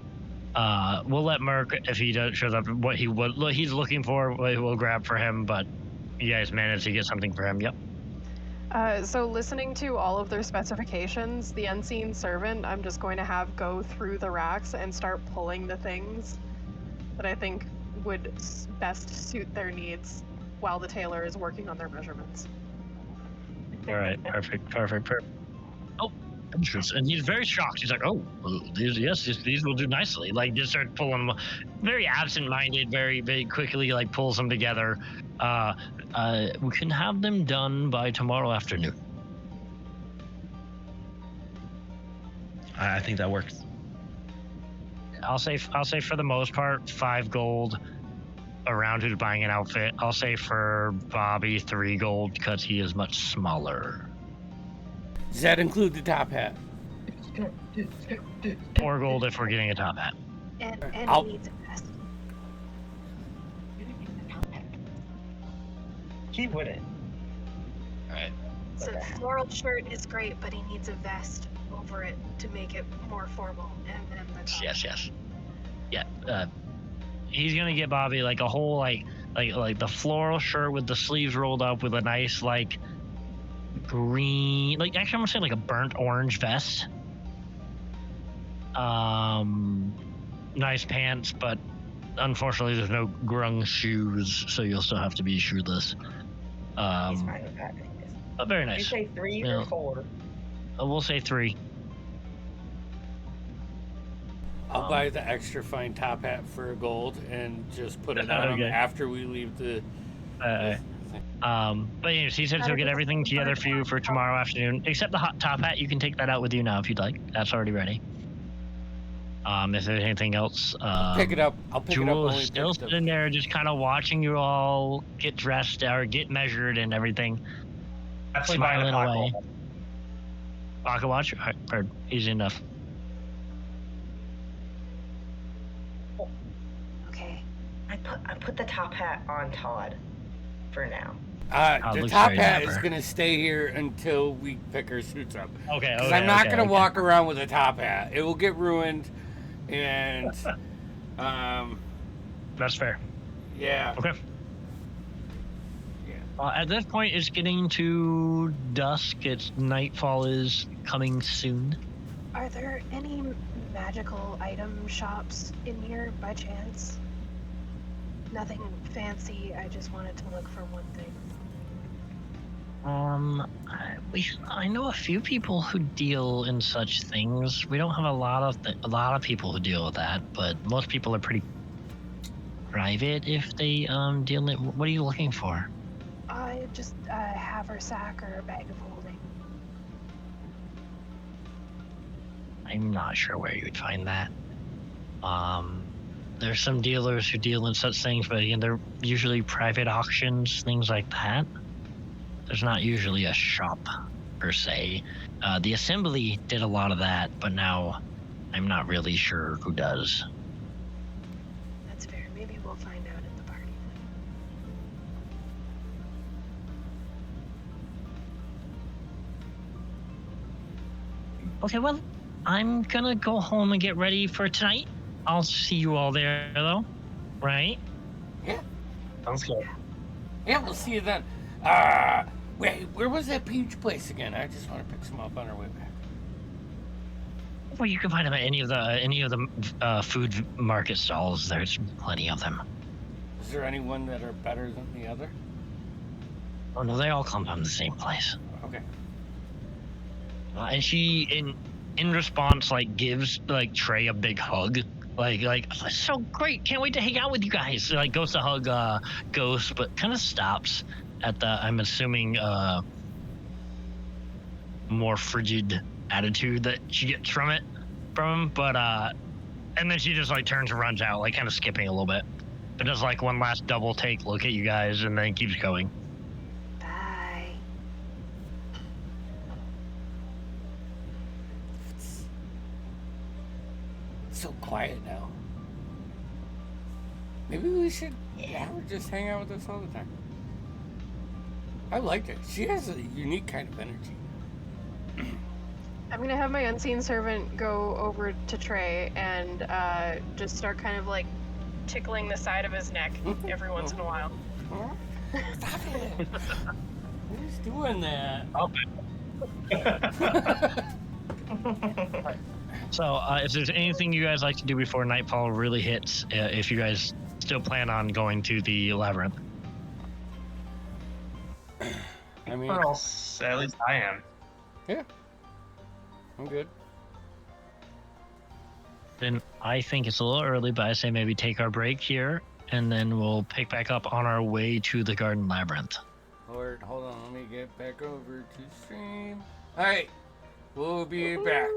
We'll let Merc, if he shows up, what he's looking for, we'll grab for him. But you guys managed to get something for him. Yep. So listening to all of their specifications, the Unseen Servant, I'm just going to have go through the racks and start pulling the things that I think would best suit their needs while the tailor is working on their measurements. All right. Perfect. Oh, interesting. And he's very shocked. He's like, "Oh, well, these will do nicely." Like, just start pulling them. Very absent-minded. Very quickly, like pulls them together. We can have them done by tomorrow afternoon. I think that works. I'll say for the most part, 5 gold around who's buying an outfit. I'll say for Bobby, 3 gold because he is much smaller. Does that include the top hat? 4 gold if we're getting a top hat. And I'll- he needs a vest. He wouldn't. All right. So the floral shirt is great, but he needs a vest over it to make it more formal. And then the top. Yes. Yeah. He's gonna get Bobby like a whole like the floral shirt with the sleeves rolled up with a nice like green, like actually I'm gonna say like a burnt orange vest. Nice pants, but unfortunately there's no grung shoes, so you'll still have to be shoeless. He's fine with that. But very Did you nice. say 3 Yeah. or 4? We'll say 3. I'll buy the extra fine top hat for gold and just put it on him Okay. after we leave the. But anyways, he said he'll get everything together for you for tomorrow afternoon, except the hot top hat. You can take that out with you now if you'd like. That's already ready. If there's anything else, Pick it up. I'll pick it up. Jewel when we is still pick it up. sitting there, just kind of watching you all get dressed or get measured and everything, Definitely buying a smiling clock away. roll. Pocket watch, all right, heard. Easy enough. Okay. I put the top hat on Todd for now. The looks top very hat is dapper. gonna stay here until we pick our suits up. Okay. Because I'm not gonna walk around with a top hat. It will get ruined, and That's fair. yeah. Okay. Yeah. At this point, it's getting to dusk. It's nightfall is coming soon. Are there any magical item shops in here by chance? Nothing fancy. I just wanted to look for one thing. I know a few people who deal in such things. We don't have a lot of people who deal with that, but most people are pretty private if they deal in. What are you looking for? Just a haversack or a bag of holding. I'm not sure where you would find that. There's some dealers who deal in such things, but again, they're usually private auctions, things like that. There's not usually a shop per se. The assembly did a lot of that, but now I'm not really sure who does. I'll find out at the party. Okay, well, I'm gonna go home and get ready for tonight. I'll see you all there, though. Right? Yeah, Sounds good. yeah, we'll see you then. Wait, where was that peach place again? I just want to pick some up on our way back. Well, you can find them at any of the food market stalls. There's plenty of them. Is there any one that are better than the other? Oh no, they all come from the same place. Okay. And she, in response, like gives like Trey a big hug. Like oh, it's so great! Can't wait to hang out with you guys. Like goes to hug Ghost, but kind of stops at the I'm assuming more frigid attitude that she gets from him. But and then she just like turns and runs out, like kind of skipping a little bit, but does like one last double take look at you guys and then keeps going. Bye. It's so quiet now. Maybe we should have her just hang out with us all the time. I like it. She has a unique kind of energy. I'm gonna have my unseen servant go over to Trey and just start kind of like tickling the side of his neck every once in a while. Stop it! Who's doing that? So if there's anything you guys like to do before nightfall really hits, if you guys still plan on going to the labyrinth. I mean, Or else, at least I am. yeah, I'm good. Then I think it's a little early, but I say maybe take our break here, and then we'll pick back up on our way to the garden labyrinth. Lord, hold on, let me get back over to stream. Alright, we'll be back.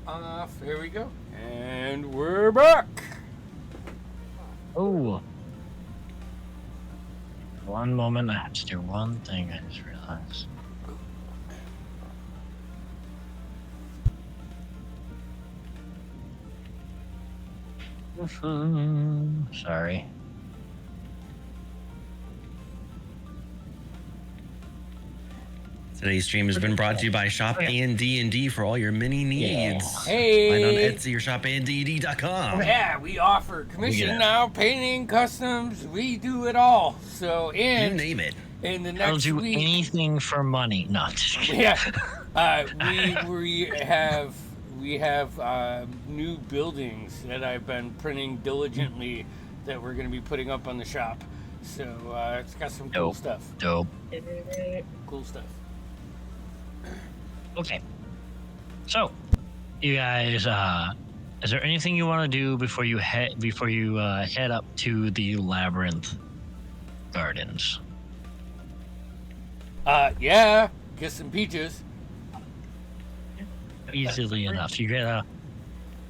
off. There we go. And we're back. Oh. One moment, I have to do one thing, I just realized. Sorry. Today's stream has been brought to you by Shop A&D for all your mini needs. Hey. Find on Etsy or shopand.com. Yeah, we offer commission now, painting, customs. We do it all. So, and You name it. in the I'll next do week, anything for money. No, just kidding. yeah, we have new buildings that I've been printing diligently that we're going to be putting up on the shop. So it's got some cool Dope. stuff. Dope. Cool stuff. Okay. So, you guys, is there anything you want to do before you head up to the Labyrinth Gardens? Yeah, get some peaches. Easily enough. You get a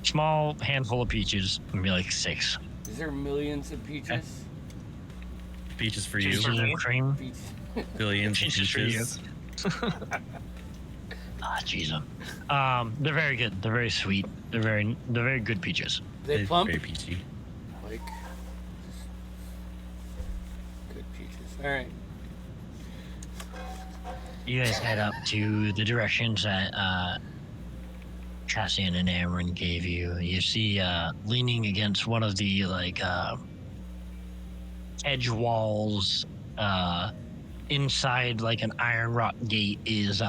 small handful of peaches, maybe like 6. Is there millions of peaches? Peaches for you. Peaches and cream. Peaches. Billions of Peaches for you. peaches. Ah, jeez. They're very good. They're very sweet. They're very good peaches. They They're plump. very peachy. Like good peaches. All right. You guys head up to the directions that Cassian and Amron gave you. You see, leaning against one of the edge walls, inside like an iron rock gate, is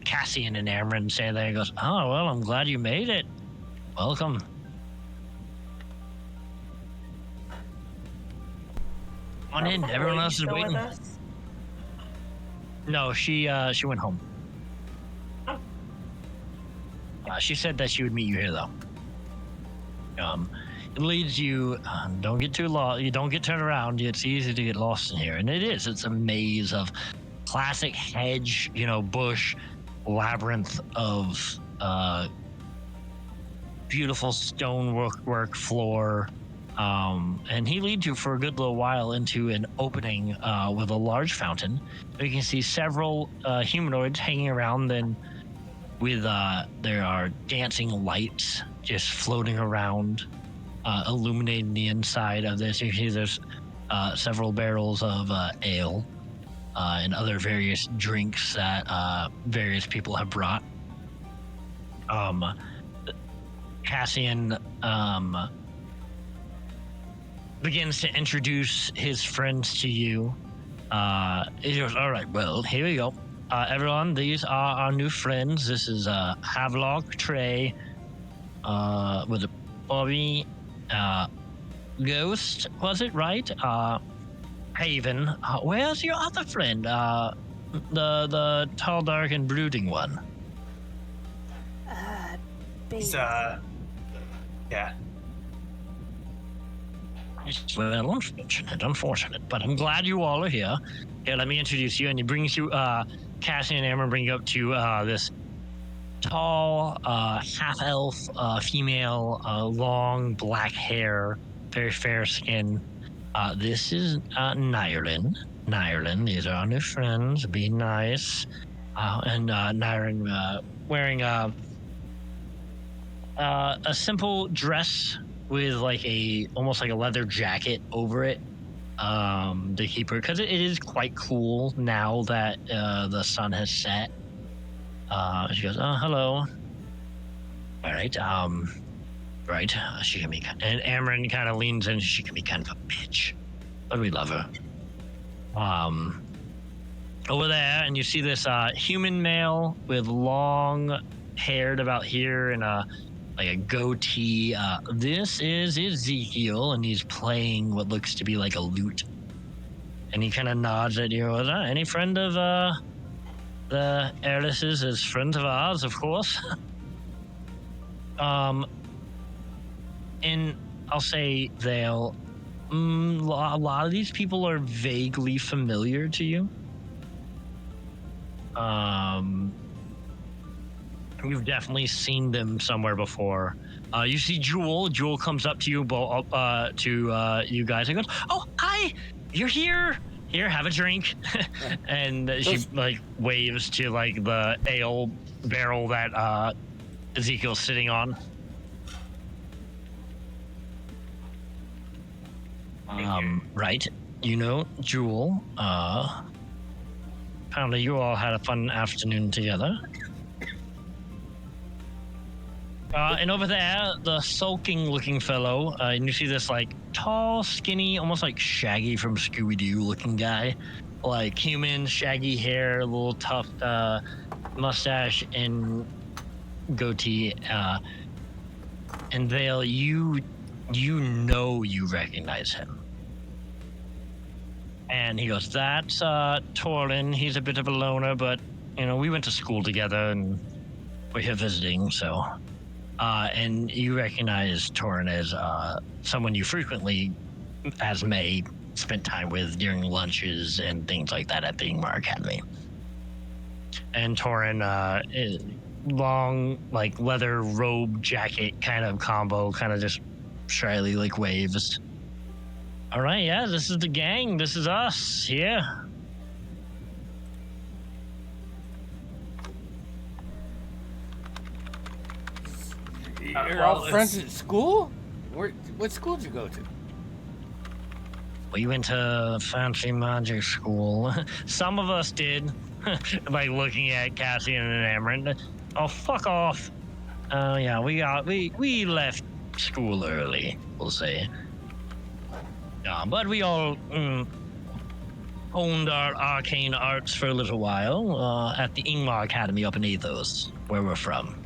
Cassian and Amron say there. He goes, "Oh well, I'm glad you made it. Welcome." Come on in. Everyone else is Still waiting. with us? No, she went home. She said that she would meet you here, though. It leads you. Don't get too lost. You don't get turned around. It's easy to get lost in here, and it is. It's a maze of classic hedge, bush, labyrinth of beautiful stonework floor. And he leads you for a good little while into an opening with a large fountain. You can see several humanoids hanging around. Then, with there are dancing lights just floating around, illuminating the inside of this. You see there's several barrels of ale and other various drinks that various people have brought. Cassian begins to introduce his friends to you. He goes, "All right, well, here we go. Everyone, these are our new friends. This is Havelock, Trey, with a Bobby, Ghost, was it right? Haven. Where's your other friend? The tall, dark, and brooding one." He's, yeah. Well, unfortunate, but I'm glad you all are here. Here, let me introduce you. And he brings you, Cassian and Amber bring you up to this tall, half-elf female, long black hair, very fair skin. This is Nyrlin. Nyrlin, these are our new friends. Be nice. And Nyrlin wearing a simple dress with almost like a leather jacket over it, to keep her, because it is quite cool now that the sun has set. She goes, "Oh, hello." All right, right. She can be, and Amron kind of leans in. She can be kind of a bitch, but we love her. Over there, and you see this human male with long haired about here and a goatee. This is Ezekiel, and he's playing what looks to be like a lute. And he kind of nods at you. Any friend of the heirnesses is friends of ours, of course. And I'll say a lot of these people are vaguely familiar to you. You've definitely seen them somewhere before. You see Jewel. Jewel comes up to you, you guys, and goes, "Oh, hi! You're here. Here, have a drink." And she like waves to like the ale barrel that Ezekiel's sitting on. Right. You know, Jewel. Apparently, you all had a fun afternoon together. And over there, the sulking-looking fellow, and you see this, like, tall, skinny, almost like Shaggy from Scooby-Doo looking guy. Like, human, shaggy hair, little tufted mustache, and goatee. And Vale, you recognize him. And he goes, "That's Torlin. He's a bit of a loner, but, you know, we went to school together, and we're here visiting, so..." And you recognize Torin as someone you frequently, as May, spent time with during lunches and things like that at the Ingmar Academy. And Torin, long, like, leather robe jacket kind of combo, kind of just shyly, like, waves. "All right, yeah, this is the gang. This is us here." You're all friends at school? What school did you go to? We went to fancy magic school. Some of us did. Like looking at Cassian and Amaranth. "Oh, fuck off." Yeah, we left school early, we'll say. But we all honed our arcane arts for a little while at the Ingmar Academy up in Athos, where we're from.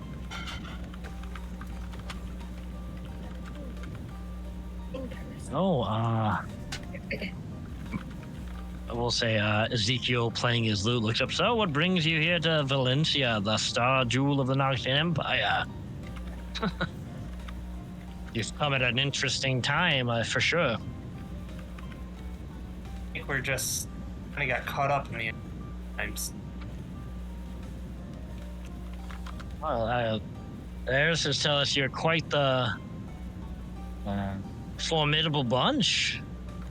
Oh, I will say Ezekiel playing his lute looks up. "So, what brings you here to Valencia, the star jewel of the Nocturne Empire?" You've come at an interesting time, for sure. I think we're just kind of got caught up in the times. Well, Eris tell us you're quite the formidable bunch.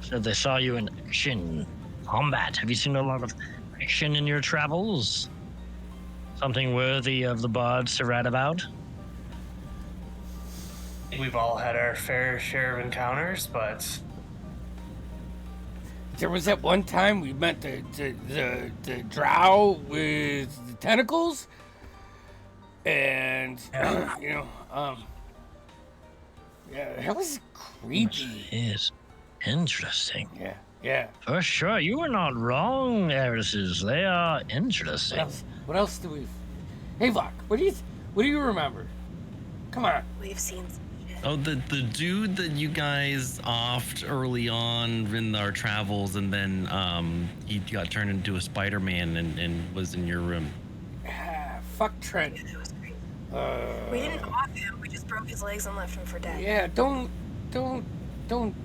So they saw you in action, combat. Have you seen a lot of action in your travels? Something worthy of the bards to write about? I think we've all had our fair share of encounters, but There was that one time we met the drow with the tentacles, and yeah, that was creepy. It is interesting. Yeah. For sure, you were not wrong, Erises. They are interesting. What else do we? Hey, Vok, what do you remember? Come on. We've seen some shit. Oh, the dude that you guys offed early on in our travels, and then he got turned into a Spider-Man and was in your room. Fuck Trent. Yeah, that was great. We didn't off him. We just broke his legs and left him for dead. Yeah, don't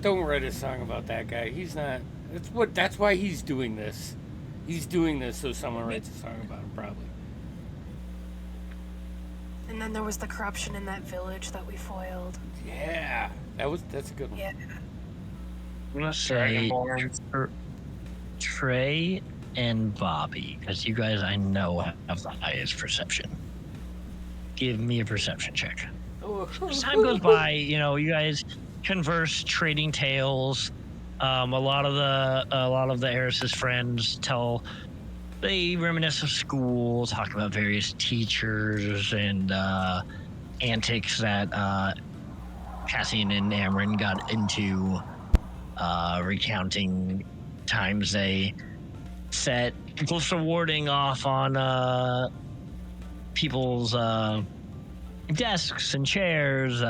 write a song about that guy. He's not. That's why he's doing this. He's doing this so someone writes a song about him, probably. And then there was the corruption in that village that we foiled. Yeah, that's a good one. Yeah. I'm gonna say Trey and Bobby, because you guys I know have the highest perception. Give me a perception check. As time goes by, you know, you guys converse, trading tales. A lot of the Eris's friends they reminisce of school, talk about various teachers and antics that Cassian and Amarin got into, recounting times they set glyphs of warding off on people's desks and chairs,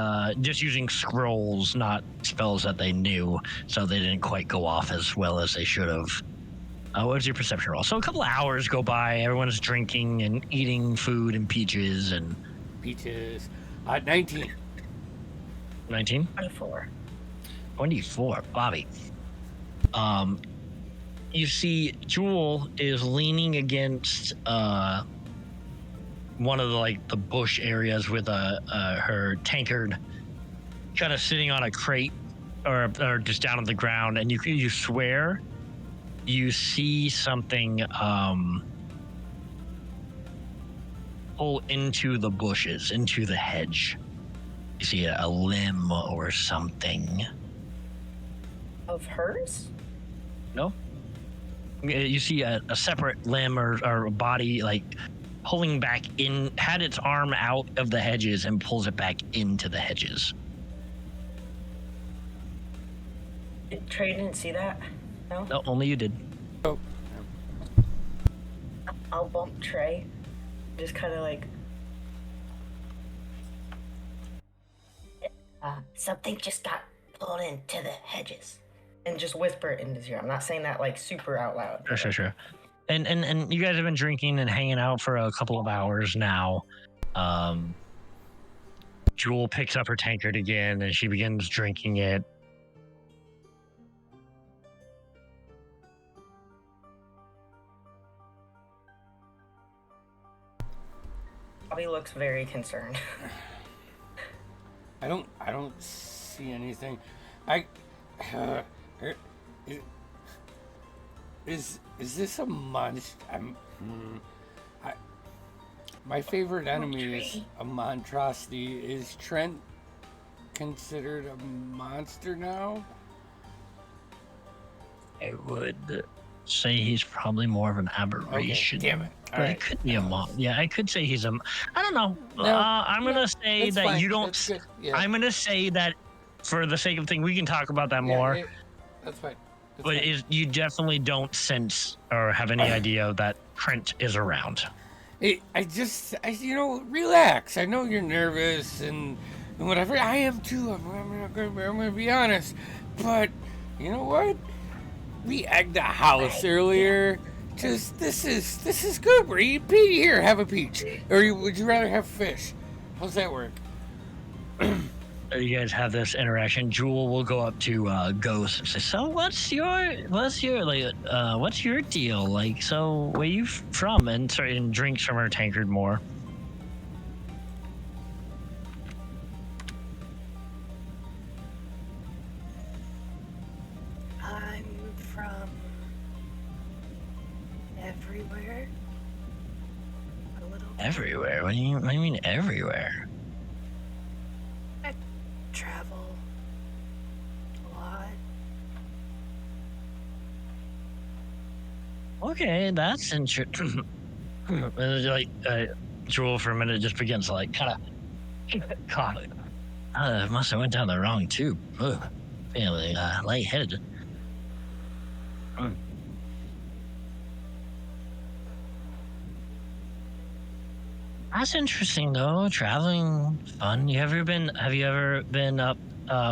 just using scrolls, not spells that they knew, so they didn't quite go off as well as they should have. What was your perception roll? So a couple of hours go by, everyone's drinking and eating food and peaches. 19. 19? 24. 24, Bobby. You see Jewel is leaning against one of the like the bush areas with her tankard kind of sitting on a crate or just down on the ground, and you swear you see something pull into the bushes, into the hedge. You see a limb or something. Of hers? No? You see a separate limb or a body like pulling back in, had its arm out of the hedges and pulls it back into the hedges. Trey didn't see that? No? No, only you did. I'll bump Trey. Just kind of like... something just got pulled into the hedges. And just whisper it in his ear. I'm not saying that like super out loud. Sure. And you guys have been drinking and hanging out for a couple of hours now. Jewel picks up her tankard again and she begins drinking it. Bobby looks very concerned. I don't see anything. Is this a monster? My favorite enemy is a monstrosity. Is Trent considered a monster now? I would say he's probably more of an aberration. Okay, damn it. But it could be a mon. Yeah, I could say he's a. I don't know. No, I'm gonna say that fine. you don't. That's good. Yeah. I'm gonna say that, for the sake of thing, we can talk about that more. Yeah, that's fine. But you definitely don't sense or have any idea that Trent is around. Relax. I know you're nervous and whatever. I am too. I'm gonna be honest. But you know what? We egged the house earlier. This is good. We're eating peach. Here, have a peach. Or would you rather have fish? How's that work? You guys have this interaction. Jewel will go up to Ghost and say, "So what's your deal? Like, so where you from?" And drinks from her tankard more. I'm from everywhere. A little Everywhere? What do you mean everywhere? travel a lot. Okay, that's interesting. Jewel for a minute just begins to like kind of cough. Must have went down the wrong tube. Ugh, feeling lightheaded. That's interesting though. Traveling fun. Have you ever been up?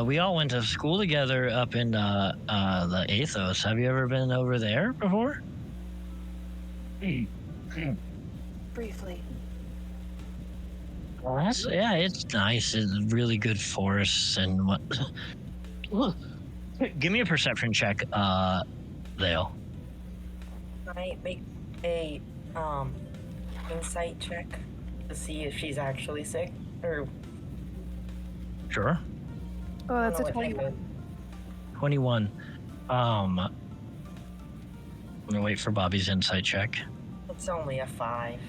We all went to school together up in the Athos. Have you ever been over there before? Briefly. Well, it's nice. It's really good forests and what. Give me a perception check, Dale. Can I make a insight check to see if she's actually sick? Or Sure. Oh, that's a I don't know what 21. 21. I'm gonna wait for Bobby's insight check. it's only a 5.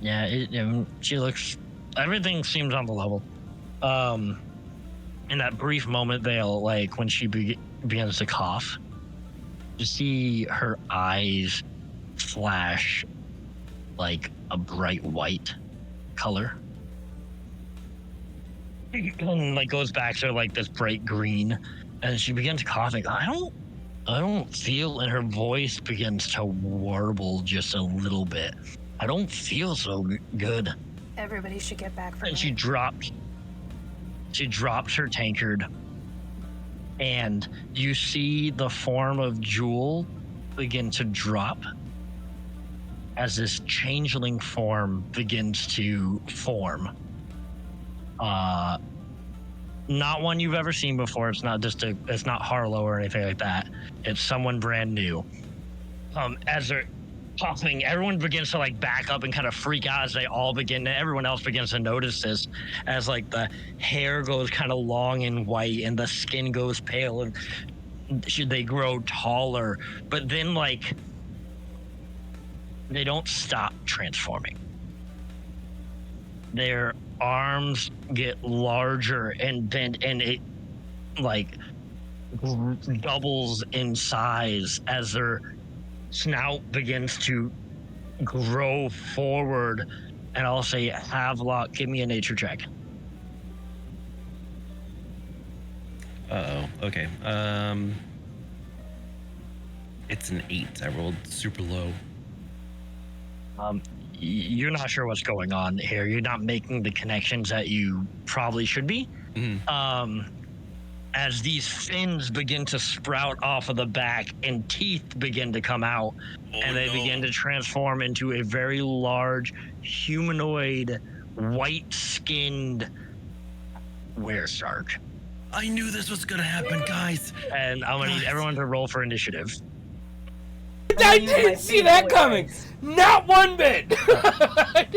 Yeah, she looks. Everything seems on the level. In that brief moment, Vale, like when she begins to cough, you see her eyes flash like a bright white color, and like goes back to like this bright green, and she begins coughing. I don't feel, and her voice begins to warble just a little bit. I don't feel so good. Everybody should get back from And here. she drops her tankard, and you see the form of Jewel begin to drop as this changeling form begins to form. Not one you've ever seen before. It's not it's not Harlow or anything like that. It's someone brand new. As popping. Everyone begins to like back up and kind of freak out as everyone else begins to notice this as like the hair goes kind of long and white and the skin goes pale and they grow taller, but then like they don't stop transforming. Their arms get larger and bent, and it like doubles in size as their snout begins to grow forward. And I'll say, Havelock, give me a nature check. Okay. It's an 8. I rolled super low. You're not sure what's going on here. You're not making the connections that you probably should be. Mm-hmm. As these fins begin to sprout off of the back and teeth begin to come out, and they begin to transform into a very large humanoid, white-skinned were-shark. I knew this was gonna happen, guys. And I'm gonna need everyone to roll for initiative. I didn't see that coming. Not one bit. What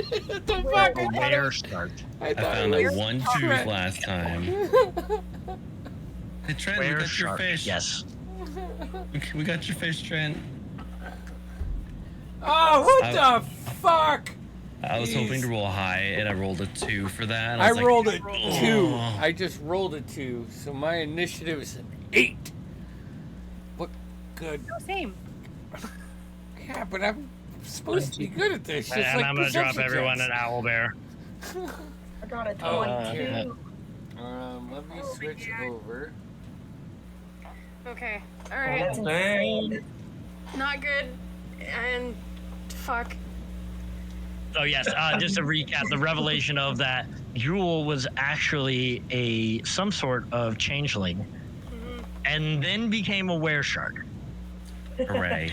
the fuck? Were-shark. I found that 1 tooth last time. Hey, Trent, we got your Were-shark, fish. yes. We got your fish, Trent. Oh, what the fuck? I was hoping to roll high, and I rolled a 2 for that. I was like, rolled a 2. oh. I just rolled a 2, so my initiative is an 8. What good? Same. Yeah, but I'm supposed to be good at this. Just And like I'm gonna drop perception everyone checks. an owl bear. I got a Oh, 22. let me switch over. Okay. All Oh, right. that's insane. Not good. And fuck. Oh yes, just to recap, the revelation of that Jewel was actually some sort of changeling, and then became a were-shark. Hooray.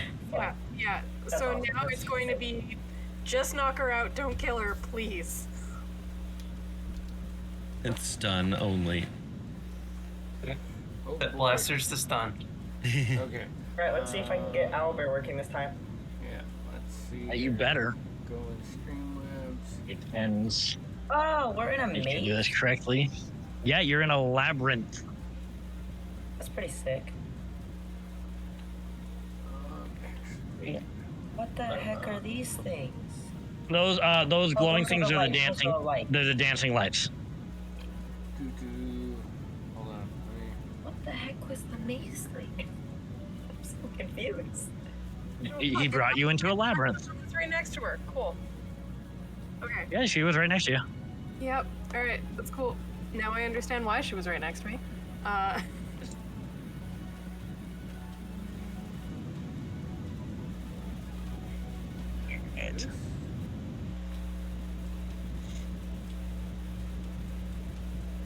Yeah. So now it's going to be just knock her out, don't kill her, please. It's stun only. Oh, Bless, there's the stun. Okay. Alright, let's see if I can get Owlbear working this time. Yeah. Let's see. You better. Go in Streamlabs. It ends. Oh, we're in a If you can do maze? this correctly. Yeah, you're in a labyrinth. That's pretty sick. What the heck are these things? Those glowing those are things the are the lights, those dancing. are the lights. They're the dancing lights. Hold on. What the heck was the maze thing? I'm so confused. He brought you into a labyrinth. It's right next to her. Cool. Okay. Yeah, she was right next to you. Yep. All right. That's cool. Now I understand why she was right next to me. Right.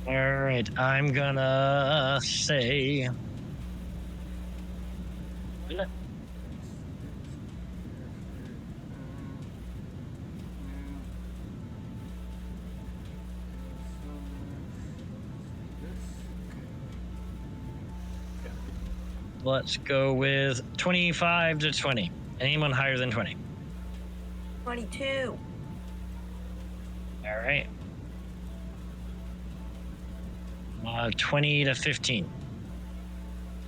All right, I'm gonna say. Let's go with 25 to 20. Anyone higher than 20? 22. All right. 20 to 15.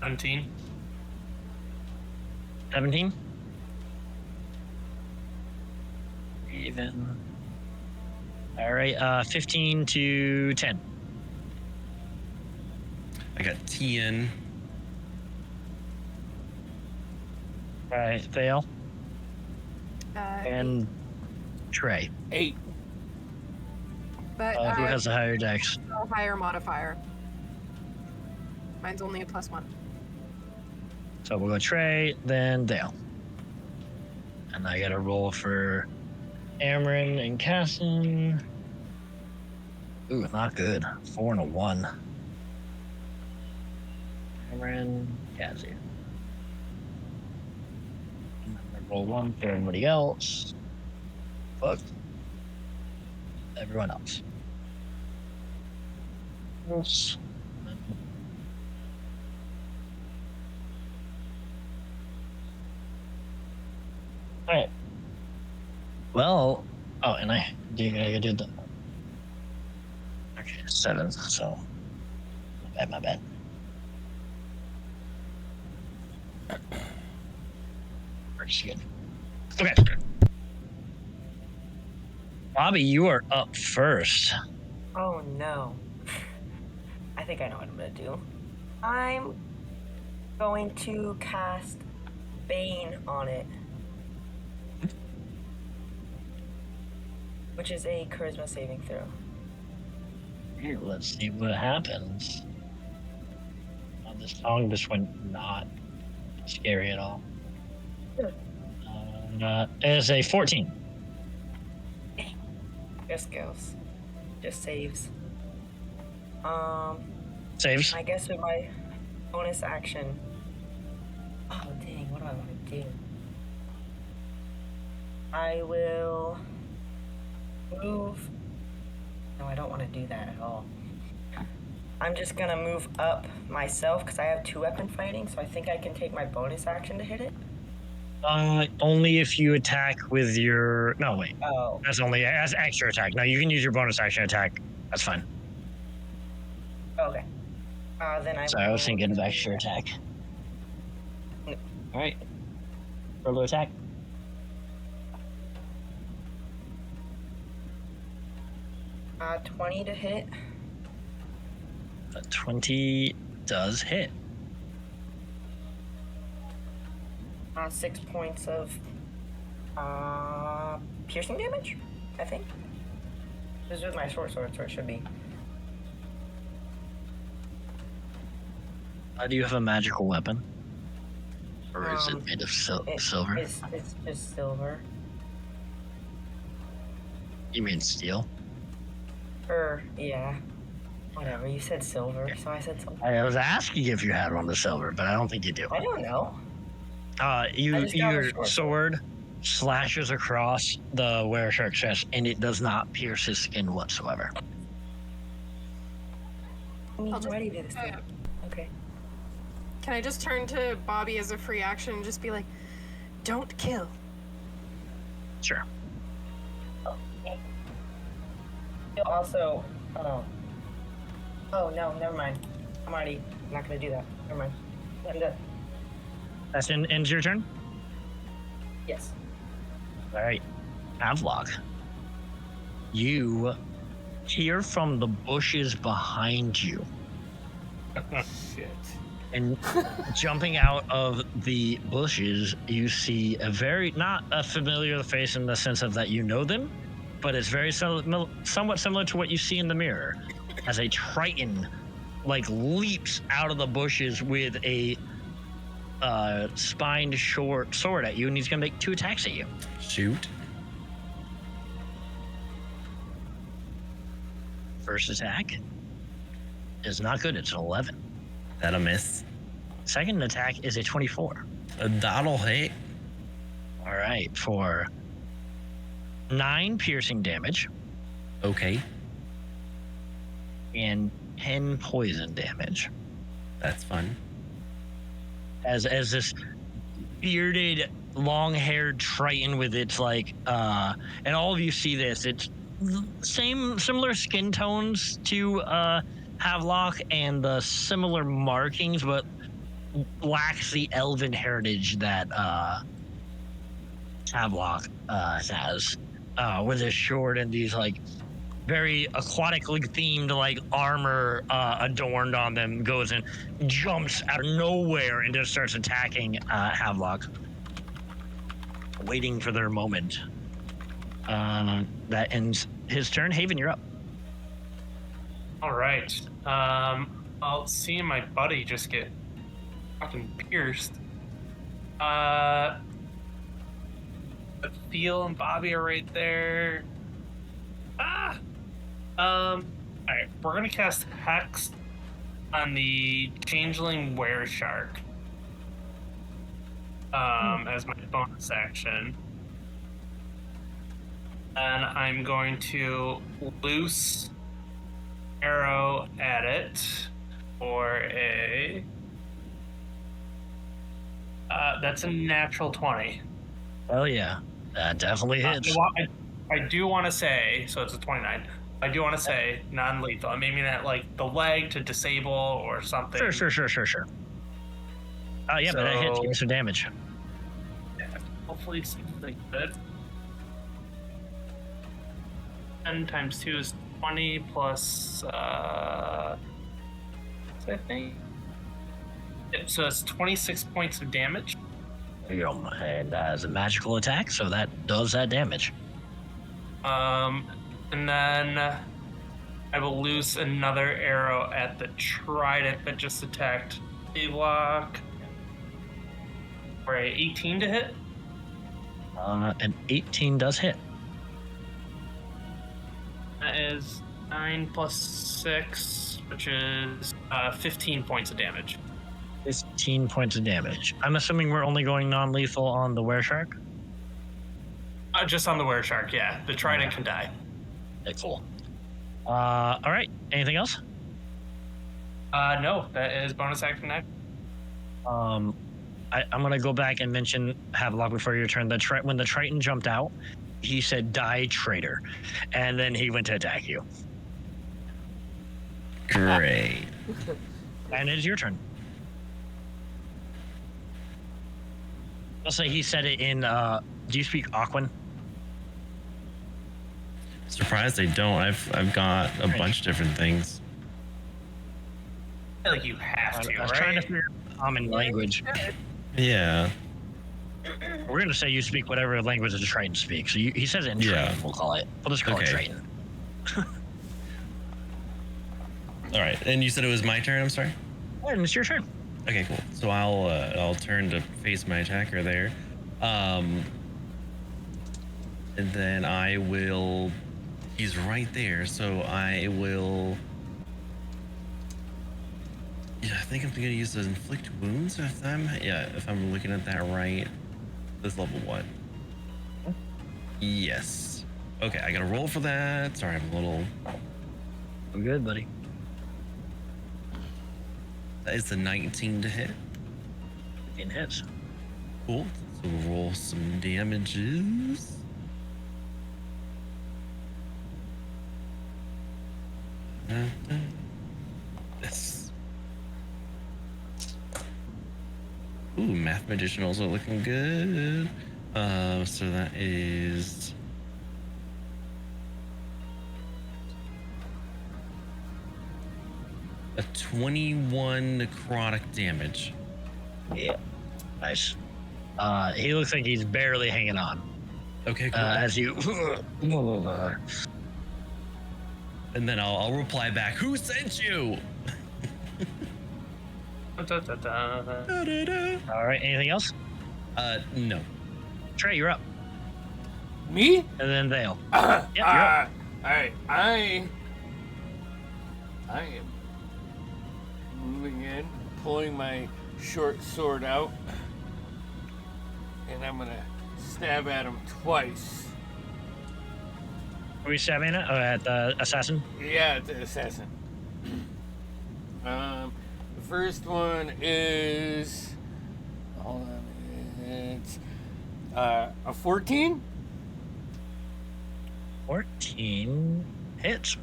17. 17? Even. All right, 15 to 10. I got Tian. All right, Thale and Trey. 8. But Who has the higher dex? no higher modifier. Mine's only a +1. So we'll go Trey, then Dale. And I got to roll for Amarin and Casson. Ooh, not good. 4 and a 1. Amarin, Cassie. And then I roll 1 for everybody else. Fuck. Everyone else. Oops. All right. Well, oh, and I did the. Okay, 7. So, my bad. Pretty good. Okay. Bobby, you are up first. Oh no. I think I know what I'm gonna do. I'm going to cast Bane on it. Which is a charisma saving throw. Here, let's see what happens. This song just went not scary at all. It's a 14. Just goes. Just saves. Saves. I guess with my bonus action. Oh dang, what do I want to do? I will move. No, I don't want to do that at all. I'm just gonna move up myself because I have 2 weapon fighting, so I think I can take my bonus action to hit it. Only if you attack with your. No, wait. Oh. That's only as extra attack. No, you can use your bonus action attack. That's fine. Okay. Then So I was thinking of extra attack. No. All right. Roll attack. 20 to hit. 20 does hit. 6 points of piercing damage, I think. This is with my short sword, so it should be. Do you have a magical weapon? Or is it made of silver? It's just silver. You mean steel? Yeah. Whatever, you said silver, so I said silver. I was asking if you had one of silver, but I don't think you do. I don't know. Your sword slashes across the were-shark's chest, and it does not pierce his skin whatsoever. I'm ready to do this thing. Okay. Can I just turn to Bobby as a free action and just be like, don't kill? Sure. Also, oh no, never mind. I'm already not gonna do that. Never mind. I'm done. That's ends your turn? Yes. All right. Havelock. You hear from the bushes behind you. Shit. And jumping out of the bushes, you see not a familiar face in the sense of that you know them, but it's very somewhat similar to what you see in the mirror, as a Triton leaps out of the bushes with a spined short sword at you, and he's gonna make 2 attacks at you. Shoot. First attack is not good. It's an 11. That'll miss. Second attack is a 24. That'll hit. All right, for 9 piercing damage Okay. and 10 poison damage. That's fun. As this bearded, long-haired Triton with its and all of you see this. It's similar skin tones to Havelock and the similar markings, but lacks the elven heritage that Havelock has. With his sword and these very aquatically themed armor adorned on them, goes and jumps out of nowhere and just starts attacking Havelock, waiting for their moment. That ends his turn. Haven, you're up. All right. I'll see my buddy just get fucking pierced. But Theo and Bobby are right there. Alright, we're gonna cast Hex on the Changeling Were-Shark. As my bonus action. And I'm going to loose arrow at it for a that's a natural 20. Oh yeah. That definitely hits. I do want to say, so it's a 29. I do want to say non-lethal. I'm aiming at like the leg to disable or something. Sure. Yeah, but that hits. Give me some damage. Hopefully something good. 10 times 2 is 20 plus, I think. Yep, so it's 26 points of damage. There you go. And it's a magical attack, so that does that damage. And then I will loose another arrow at the trident that just attacked Block. For a 18 to hit. An 18 does hit. That is 9 plus 6, which is 15 points of damage. 15 points of damage. I'm assuming we're only going non-lethal on the were-shark? Just on the were-shark, yeah. The trident can die. Okay, cool. All right. Anything else? No, that is bonus action next. I'm gonna go back and mention Havelock before your turn. When the Triton jumped out, he said, "Die, traitor," and then he went to attack you. Great. And it's your turn. I'll say he said it in. Do you speak Aquan? Surprised I don't. I've got a bunch of different things. I feel like you have to, I was right? trying to figure out common language. Yeah. We're gonna say you speak whatever language the Triton speaks. So he says it in Triton. We'll call it. We'll just call it Triton. All right. And you said it was my turn. I'm sorry. And it's your turn. Okay, cool. So I'll turn to face my attacker there, and then I will. He's right there, so I will. Yeah, I think I'm gonna use those inflict wounds if I'm looking at that right. This level what? Yes. Okay, I gotta roll for that. Sorry, I'm a little. I'm good, buddy. That is a 19 to hit. 15 hits. Cool. So we'll roll some damages. This. Ooh, Math Magician also looking good. So that is a 21 necrotic damage. Yeah. Nice. He looks like he's barely hanging on. Okay, cool. As you. And then I'll reply back, who sent you? All right. Anything else? No. Trey, you're up. Me? And then Vale. Yep, you're up. All right. I am moving in, pulling my short sword out, and I'm gonna stab at him twice. Are we stabbing it? At the assassin? Yeah, the assassin. The first one is. Hold on. It's a 14. 14 hits.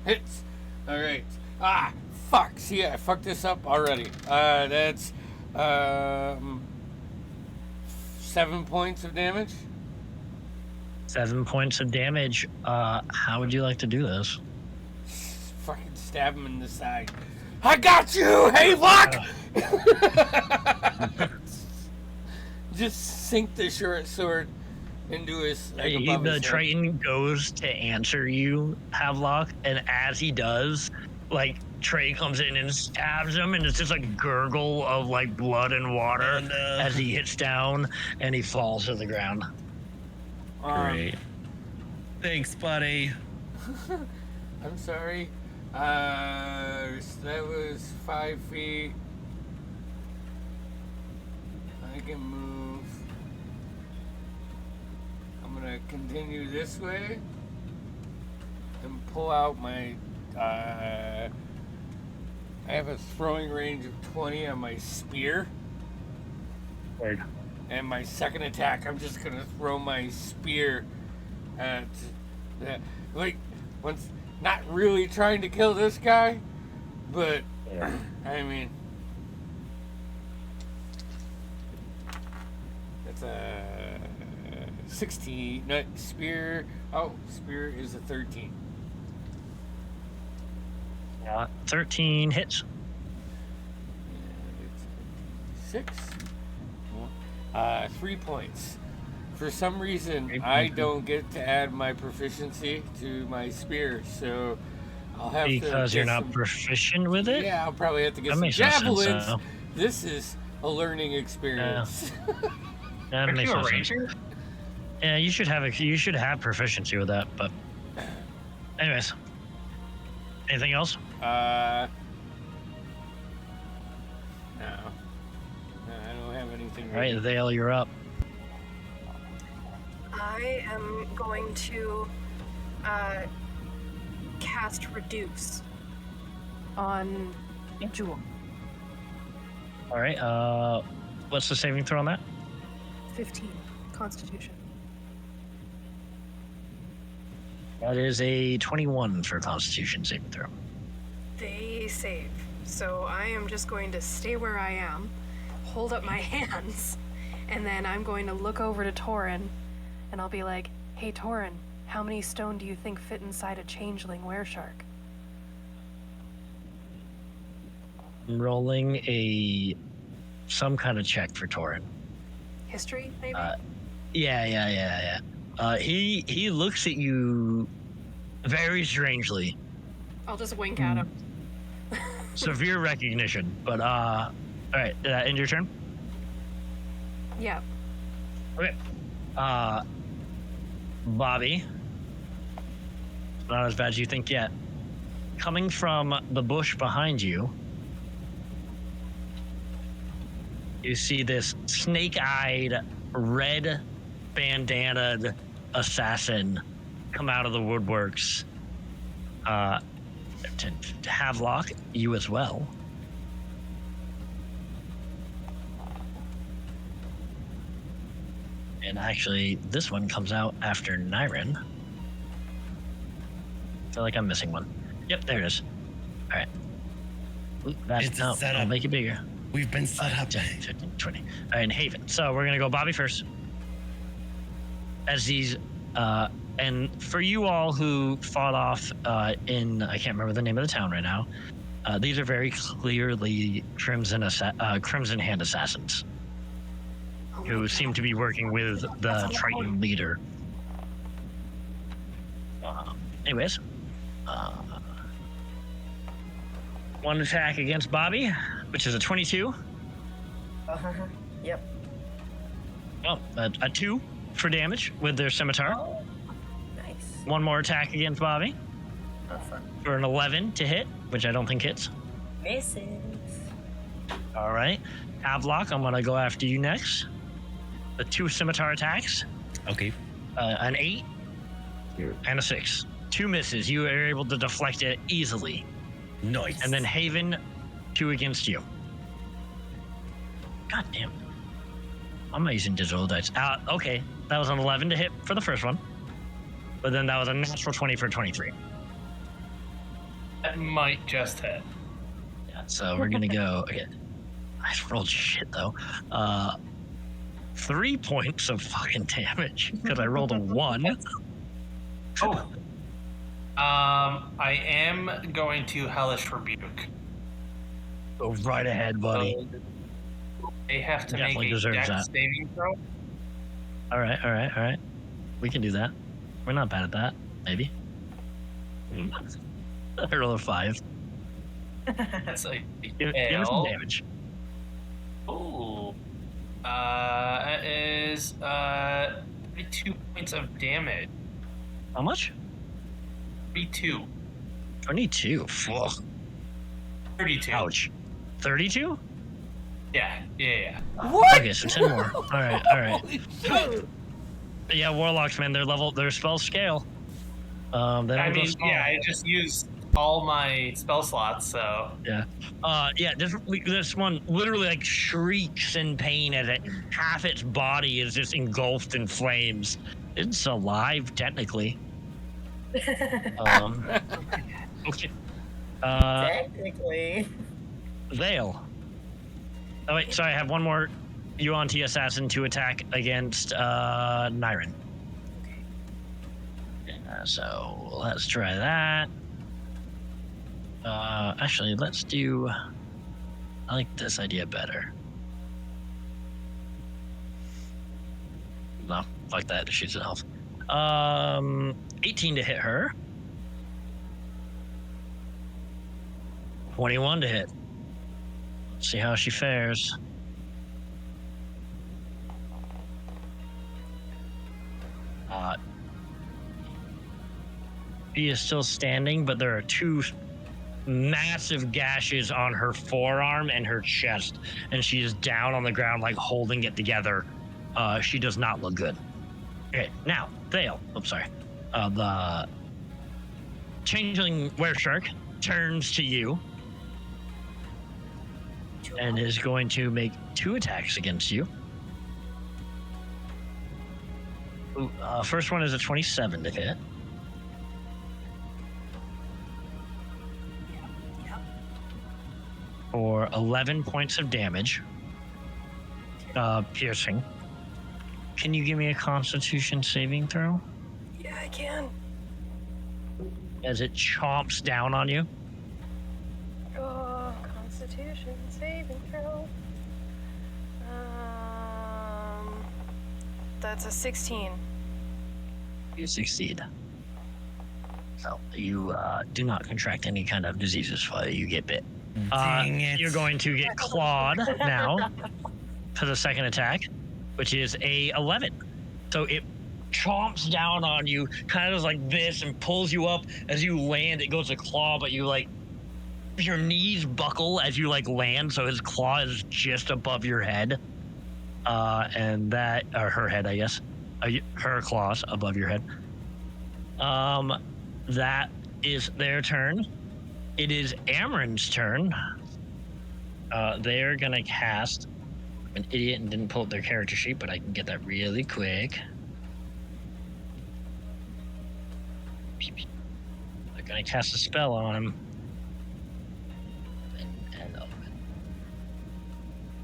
Hits. All right. Ah, fuck. See, I fucked this up already. That's 7 points of damage. 7 points of damage. How would you like to do this? Fucking stab him in the side. I got you. Hey, look. Just sink the short sword into his. Like, above the his head. Triton goes to answer you, Havelock, and as he does, like Trey comes in and stabs him, and it's just a gurgle of like blood and water as he hits down and he falls to the ground. Great. Thanks, buddy. I'm sorry. That was 5 feet. I can move. I'm gonna continue this way and pull out my. I have a throwing range of 20 on my spear. Weird. And my second attack, I'm just gonna throw my spear at that. Like, once, not really trying to kill this guy, but I mean, that's a 16. No, spear. Oh, spear is a 13. 13 hits. 6. 3 points. For some reason, I don't get to add my proficiency to my spear, so I'll have to. Because you're not proficient with it? Yeah, I'll probably have to get That some makes no sense, javelins. though. This is a learning experience. That Aren't makes you no a sense. ranger? Yeah, you should have proficiency with that, but anyways. Anything else? No. I don't have anything. All right, Vale, you're up. I am going to cast Reduce on Jewel. All right, what's the saving throw on that? 15 Constitution. That is a 21 for Constitution saving throw. They save. So I am just going to stay where I am, hold up my hands, and then I'm going to look over to Torin, and I'll be like, "Hey Torin, how many stone do you think fit inside a changeling wereshark?" I'm rolling some kind of check for Torin. History, maybe? Yeah. He looks at you very strangely. I'll just wink at him. Severe recognition, but all right, did that end your turn? Yeah. Okay. Bobby. Not as bad as you think yet. Coming from the bush behind you, you see this snake-eyed, red bandanaed assassin come out of the woodworks. To Havelock, you as well. And actually, this one comes out after Nyrin. I feel like I'm missing one. Yep, there it is. All right. Ooh, It's no, set I'll up. make it bigger. We've been set up. 10, 15, 20. All right, and Haven. So we're going to go Bobby first. As these, and for you all who fought off in, I can't remember the name of the town right now, these are very clearly Crimson Hand Assassins who seem to be working with the Triton leader. Anyways, one attack against Bobby, which is a 22. Yep. Oh, a 2 for damage with their scimitar. Oh, nice. One more attack against Bobby Oh, fun. for an 11 to hit, which I don't think hits. Misses. All right. Havelock, I'm going to go after you next. The 2 scimitar attacks, Okay. an 8 and a 6. 2 misses. You are able to deflect it easily. Nice. And then Haven, 2 against you. God damn. I'm not using digital dice. Okay, that was an 11 to hit for the first one. But then that was a natural 20 for 23. That might just hit. Yeah, so we're gonna go. Okay, I rolled shit though. 3 points of fucking damage because I rolled a 1. Oh. I am going to Hellish Rebuke. Go right ahead, buddy. So they have to Definitely make a deserves dex that. saving throw. All right. We can do that. We're not bad at that. Maybe. I rolled a 5. That's a Give me some damage. Ooh. It is 32 points of damage. How much? 32. 22. Fuck. 32. Ouch. 32? Yeah. What? Okay, so 10 more. All right. Holy shit. Yeah, warlocks, man, their spell scale. They don't I go mean, small. yeah, I just used all my spell slots, so This one literally like shrieks in pain as it half its body is just engulfed in flames. It's alive technically. Okay. Technically. Vale. Oh wait, sorry, I have one more Yuan T assassin to attack against Nyrin. So let's try that. Actually, let's do. I like this idea better. No, fuck that. It shoots at health. 18 to hit her. 21 to hit. Let's see how she fares. She is still standing, but there are two massive gashes on her forearm and her chest, and she is down on the ground, like holding it together. She does not look good. Okay, now, Vale. Oops, sorry. The changeling wereshark turns to you and is going to make 2 attacks against you. Ooh, first one is a 27 to hit. For 11 points of damage. Piercing. Can you give me a Constitution saving throw? Yeah, I can. As it chomps down on you. Oh, Constitution saving throw. That's a 16. You succeed. So you do not contract any kind of diseases while you get bit. Dang it. You're going to get clawed now for the second attack, which is a 11. So it chomps down on you, kind of like this, and pulls you up as you land. It goes to claw, but you like your knees buckle as you like land, so his claw is just above your head. And that, or her head, I guess. Her claws above your head. That is their turn. It is Amren's turn. They're gonna cast. I'm an idiot and didn't pull up their character sheet, but I can get that really quick. They're gonna cast a spell on him. And open.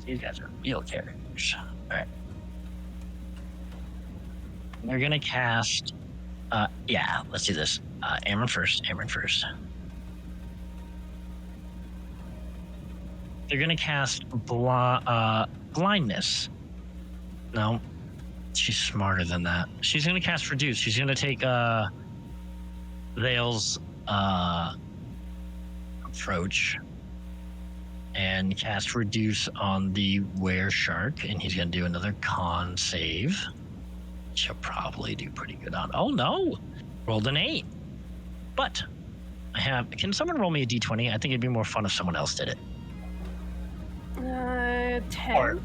These guys are real characters. All right. They're gonna cast. Yeah, let's do this. Amren first. They're gonna cast blindness. No, she's smarter than that. She's gonna cast reduce. She's gonna take Vale's approach and cast reduce on the wereshark, and he's gonna do another con save. She'll probably do pretty good on. Oh no, rolled an 8. But I have. Can someone roll me a d20? I think it'd be more fun if someone else did it. 10.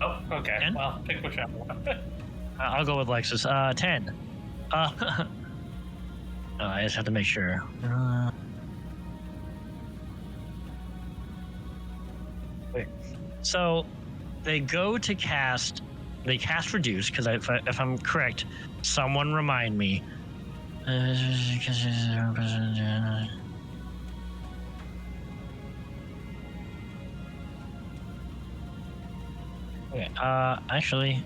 Oh, okay. 10? Well, pick whichever one. I'll go with Lexus. 10. I just have to make sure. Wait. So they go to cast. They cast reduce because if I'm correct, someone remind me. Okay. Actually,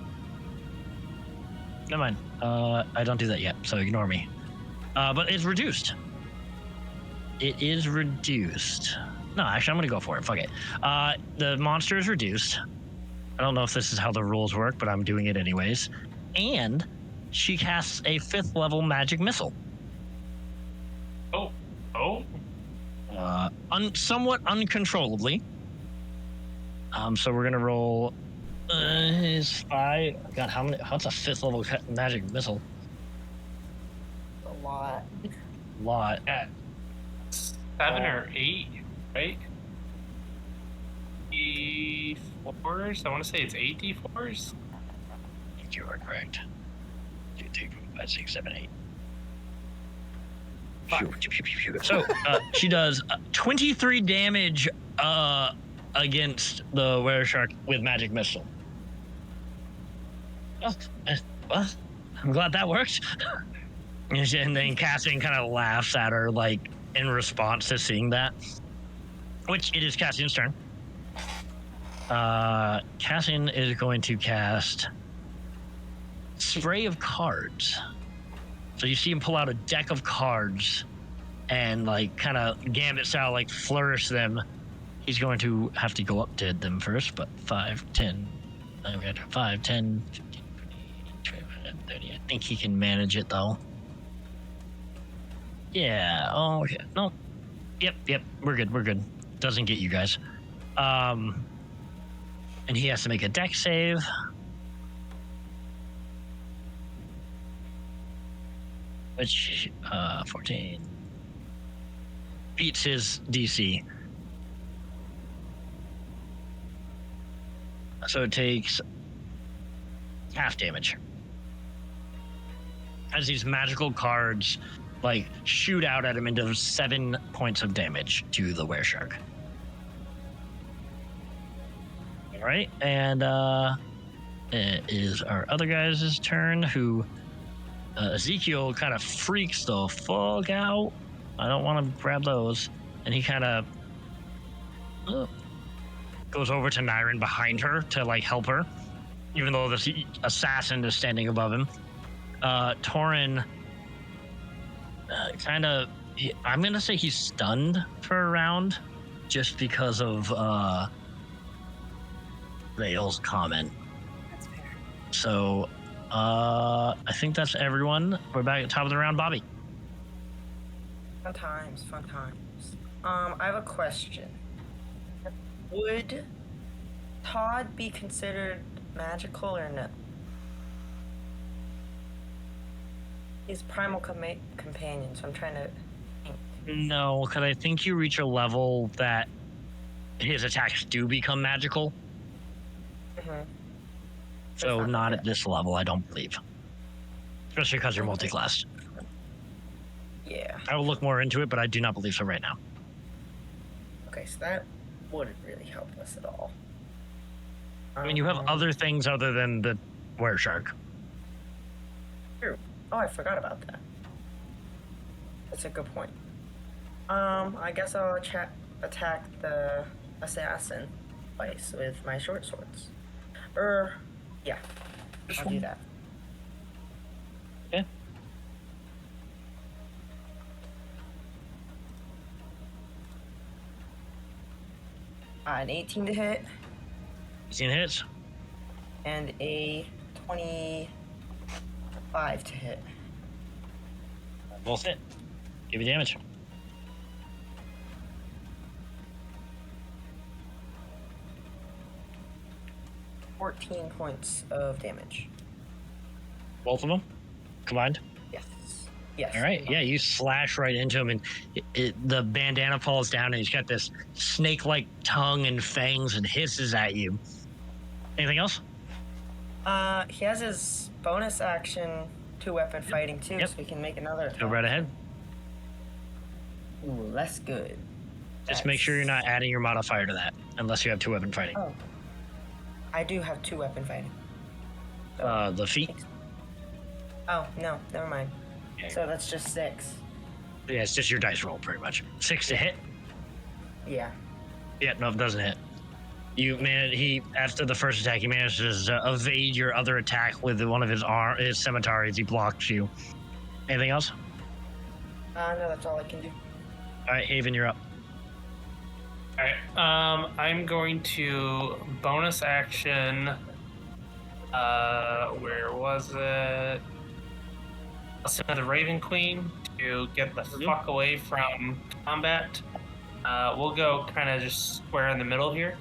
never mind. I don't do that yet, so ignore me. But it's reduced. It is reduced. No, actually, I'm gonna go for it. Fuck it. The monster is reduced. I don't know if this is how the rules work, but I'm doing it anyways. And she casts a 5th level magic missile. Oh. Somewhat uncontrollably. So we're gonna roll. Is 5. God, how many? What's a 5th level magic missile? A lot. Lot. Yeah. 7 or 8, right? D4s? I want to say it's 8 D4s. I think you are correct. 2, 3, 4, 5, 6, 7, 8. So she does 23 damage against the were shark with magic missile. Well, I'm glad that worked. And then Cassian kind of laughs at her, like in response to seeing that. Which it is Cassian's turn. Cassian is going to cast Spray of Cards. So you see him pull out a deck of cards and like kind of gambit style, like flourish them. He's going to have to go up to them first, but 5, 10, I've got 5, 10, 15, 20, 25, 30. I think he can manage it though. Yeah, oh, okay. No. Yep, we're good. Doesn't get you guys. And he has to make a deck save. Which, 14. Beats his DC. So it takes half damage. As these magical cards, like, shoot out at him into 7 points of damage to the wereshark. All right, and it is our other guys' turn, who Ezekiel kind of freaks the fuck out. I don't want to grab those. And he kind of goes over to Nyrin behind her to like help her, even though this assassin is standing above him. Torin kind of, I'm going to say he's stunned for a round just because of Vale's comment. That's fair. So I think that's everyone. We're back at the top of the round. Bobby. Fun times. I have a question. Would Todd be considered magical or no? He's primal companion, so I'm trying to think. No, because I think you reach a level that his attacks do become magical. Mm-hmm. So That's not not at this level, I don't believe. Especially because you're multi-classed. Yeah. I will look more into it, but I do not believe so right now. Okay, so that wouldn't really help us at all. I mean, you have other things other than the wereshark. True. Oh, I forgot about that. That's a good point. I guess I'll attack the assassin twice with my short swords. Yeah. I'll do that. Okay. An 18 to hit 18 hits. and a 25 to hit. Both hit. Give you damage. $14 points of damage. Both of them combined. Yes. Yes. All right. Yeah, you slash right into him, and the bandana falls down, and he's got this snake-like tongue and fangs and hisses at you. Anything else? He has his bonus action 2-weapon fighting too, Yep. so he can make another attack. Go right ahead. Ooh, that's good. Just make sure you're not adding your modifier to that, unless you have 2-weapon fighting. Oh. I do have 2-weapon fighting. The feet. Oh, no, never mind. Okay. So that's just 6. Yeah, it's just your dice roll, pretty much. 6 to hit. Yeah. Yeah, no, it doesn't hit. He after the first attack, he manages to evade your other attack with one of his scimitar as he blocks you. Anything else? No, that's all I can do. All right, Haven, you're up. All right. I'm going to bonus action. Where was it? I'll send the Raven Queen to get the fuck away from combat. We'll go kind of just square in the middle here.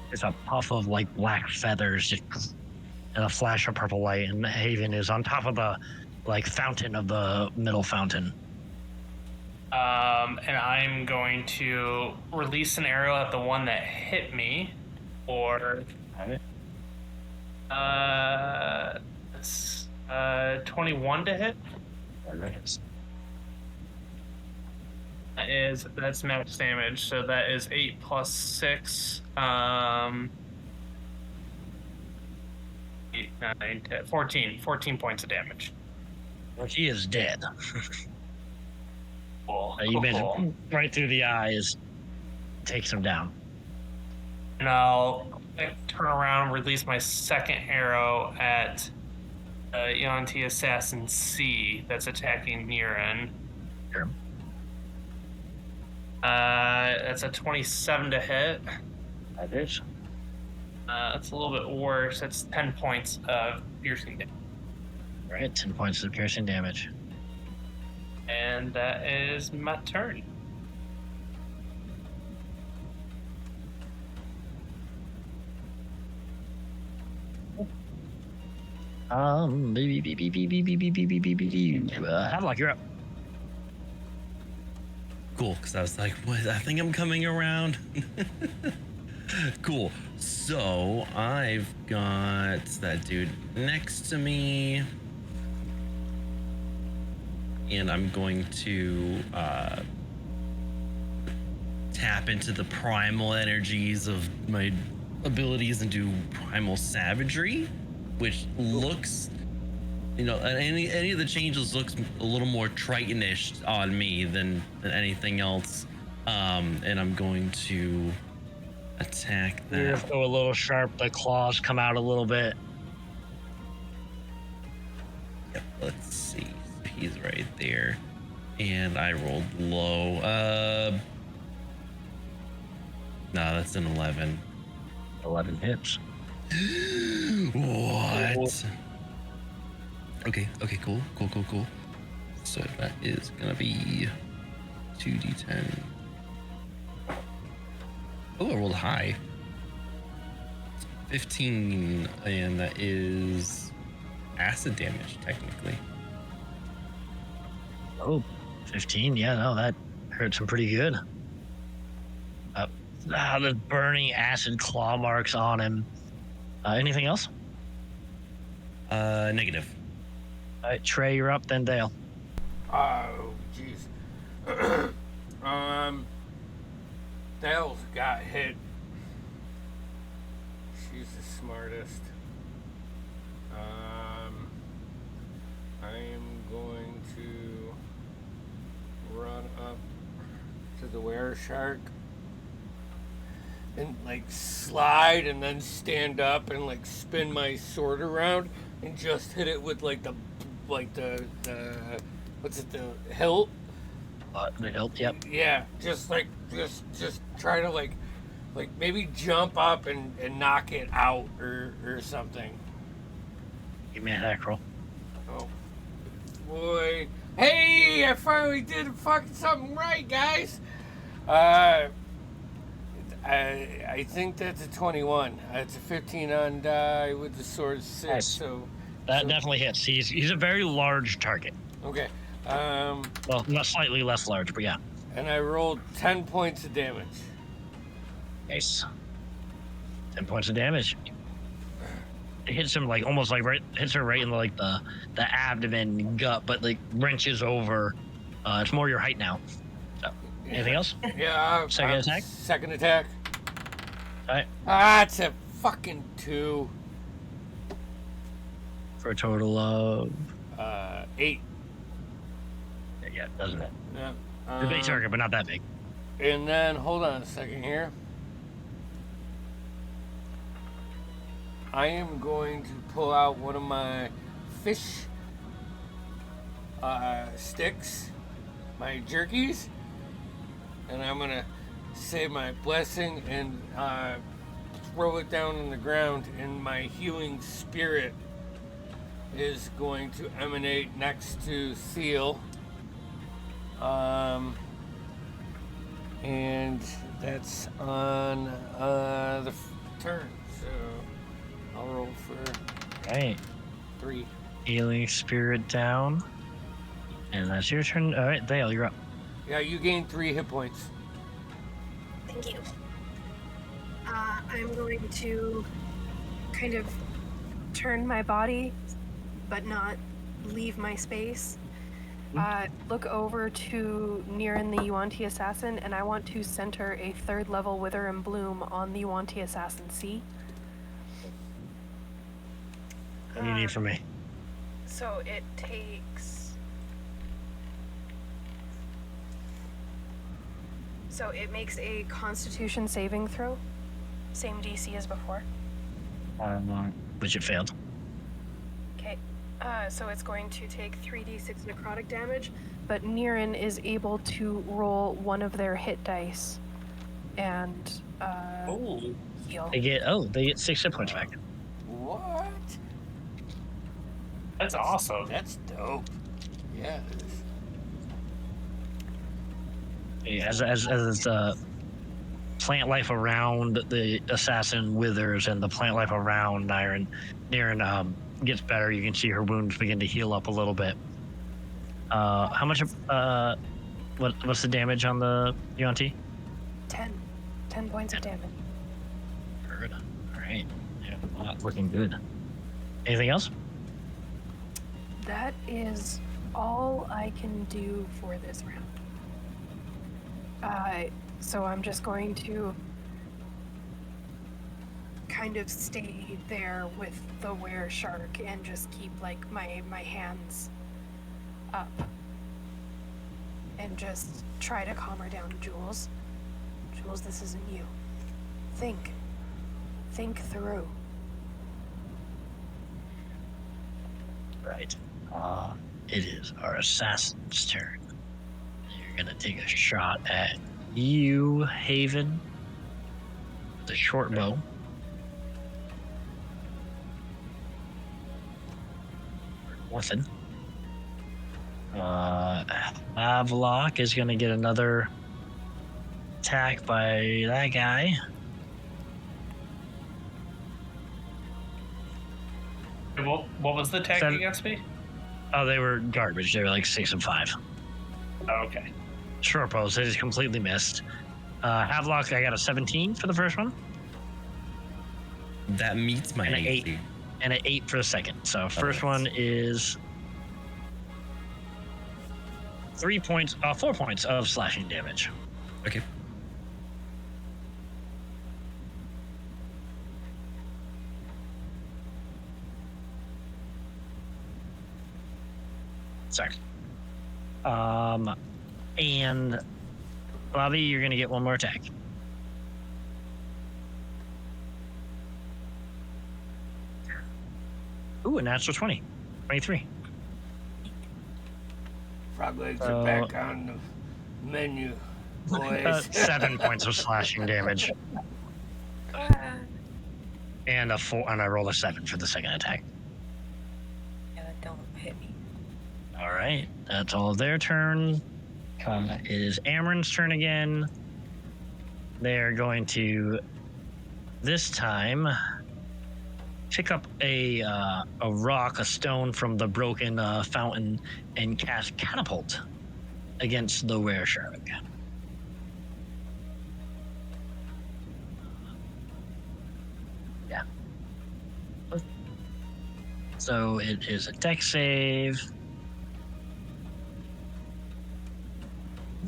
There's a puff of like black feathers just, and a flash of purple light, and Haven is on top of the like fountain of the middle fountain. And I'm going to release an arrow at the one that hit me, or 21 to hit. That's max damage. So that is 8 plus 6. 8, 9, 10, 14 points of damage. Well, he is dead. Cool. You made cool. it right through the eyes. Takes him down. And I'll turn around and release my second arrow at Yanti Assassin C that's attacking Niran. Sure. That's a 27 to hit. That is. That's a little bit worse. That's 10 points of piercing damage. Right, 10 points of piercing damage. And that is my turn. Hadlock, you're up. Cool, because I was like, what? I think I'm coming around. Cool. So I've got that dude next to me. And I'm going to tap into the primal energies of my abilities and do primal savagery, which looks, any of the changes looks a little more Tritonish on me than anything else. And I'm going to attack that. Ears go a little sharp, the claws come out a little bit. Yep, let's see. He's right there. And I rolled low. No, that's an 11. 11 hits. What? Okay, cool. So that is gonna be 2d10. Oh, I rolled high. 15, and that is acid damage, technically. Oh, 15. Yeah, no, that hurts him pretty good. The burning acid claw marks on him. Anything else? Negative. All right, Trey, you're up, then Dale. Oh, jeez. Dale's got hit. She's the smartest. I am going to run up to the were shark and slide and then stand up and spin my sword around and just hit it with the what's it, the hilt? The hilt, yep. Yeah, just try to maybe jump up and knock it out or something. Give me an attack roll. Oh boy! Hey, I finally did fucking something right, guys. I think that's a 21. It's a 15 on die with the sword 6. Nice. So That definitely hits. He's a very large target. okay. Well, not slightly less large, but yeah. And I rolled 10 points of damage. Nice. 10 points of damage. It hits him almost hits her right in the abdomen, gut, but wrenches over. It's more your height now. So, anything else? Yeah. Second attack? Second attack. All right. It's a fucking 2. For a total of 8. Yeah, doesn't it? Yeah. The big target, but not that big. And then hold on a second here. I am going to pull out one of my fish sticks, my jerkies, and I'm gonna say my blessing and throw it down on the ground, and my healing spirit is going to emanate next to Seal. And that's on the turn, so I'll roll for Right. 3. Healing spirit down. And that's your turn. All right, Dale, you're up. Yeah, you gain 3 hit points. Thank you. I'm going to kind of turn my body, but not leave my space, Look over to Niran the Yuan-Ti assassin, and I want to center a 3rd level Wither and Bloom on the Yuan-Ti assassin. See? What do you need from me? So it takes. So it makes a Constitution saving throw, same DC as before. Which it failed. Okay. So it's going to take 3d6 necrotic damage, but Niran is able to roll one of their hit dice and heal. They get 6 hit points back. What? That's awesome. That's dope. Yeah. As plant life around the assassin withers and the plant life around Niran gets better, you can see her wounds begin to heal up a little bit. How much? What's the damage on the Yuan-Ti? 10 points of damage. Good. All right. Yeah, not looking good. Anything else? That is all I can do for this round. So I'm just going to kind of stay there with the were-shark and just keep like my hands up and just try to calm her down. Jules, this isn't you. Think through. Right. It is our assassin's turn. You're gonna take a shot at you, Haven. The short bow. Nothing. Avlock is gonna get another attack by that guy. What was the attack against me? Oh, they were garbage. They were like 6 and 5. Oh, okay. Short bows, they just completely missed. Havelock, I got a 17 for the first one. That meets my And an AC. 8. And an 8 for the second. So first one is 4 points of slashing damage. Okay. Sorry. And Bobby, you're gonna get one more attack. Ooh, a natural 20. 23. Frog legs are back on the menu, boys. 7 points of slashing damage. And I rolled a 7 for the second attack. Yeah, that don't hit me. All right, that's all of their turn. It is Amaran's turn again. They're going to, this time, pick up a rock, a stone from the broken fountain, and cast Catapult against the were-shark. Yeah. So it is a dex save.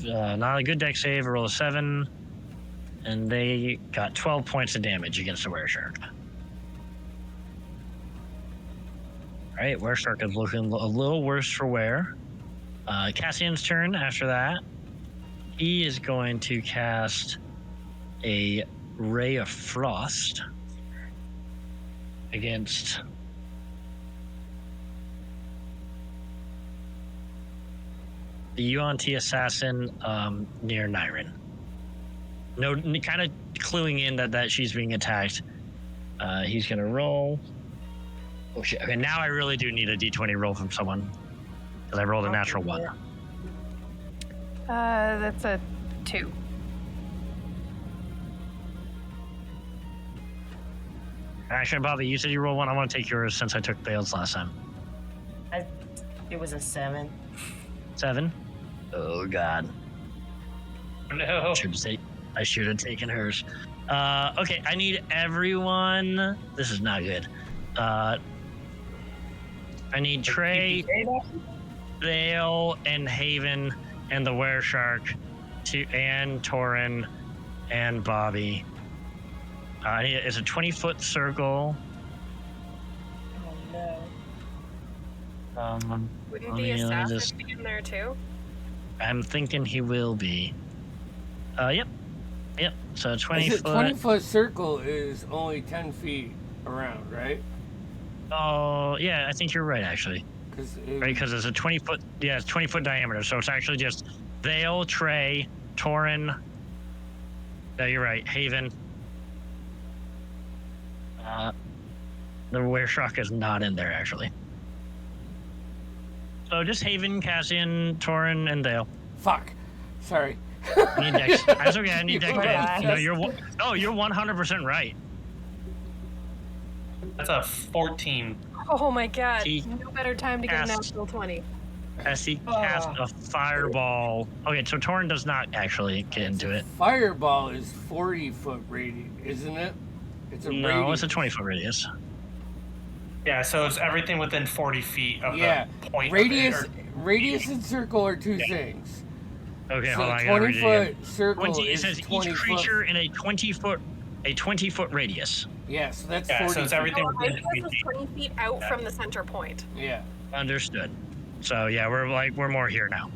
Not a good dex save, roll a 7. And they got 12 points of damage against the were-shark. Alright, were-shark is looking a little worse for wear. Cassian's turn after that. He is going to cast a Ray of Frost against the Yuan-Ti assassin near Niran. No, kind of cluing in that she's being attacked. He's gonna roll. Oh shit! Okay, now I really do need a d20 roll from someone because I rolled a natural 1. That's a 2. Actually, Bobby, you said you rolled 1. I want to take yours since I took Bale's last time. It was a 7. 7. Oh god. No. I should have taken hers. Okay, I need everyone. This is not good. I need Trey. Thale and Haven and the Wereshark, and Torin and Bobby. It's a 20-foot circle. Oh no. Wouldn't the assassin be in there too? I'm thinking he will be. Yep. So 20 Is it foot. 20-foot circle is only 10 feet around, right? Oh, yeah, I think you're right, actually. Right, because it's a 20-foot. Yeah, it's 20-foot diameter. So it's actually just Thale, Trey, Torin. No, you're right. Haven. The Wereshark is not in there, actually. So just Haven, Cassian, Torin, and Thale. Fuck. Sorry. I need Dex. That's okay. I need Dex. Right. No, you're 100% right. That's a 14. Oh my god. He No better time to get a cast- natural 20. As he cast a fireball. Okay, so Torin does not actually get into it. Fireball is 40-foot radius, isn't it? It's a No, radius. it's a 20-foot radius. Yeah, so it's everything within 40 feet of Yeah. the point. Radius, Of it, radius and circle are two things. Okay, So hold on. I gotta read it again. 20-foot circle 20, it is says 20 each creature in a 20-foot radius. Yeah, so that's Yeah, 40 so it's feet. everything Oh, I within guess 20 it's feet. 20 feet out from the center point. Yeah. Understood. So yeah, we're more here now.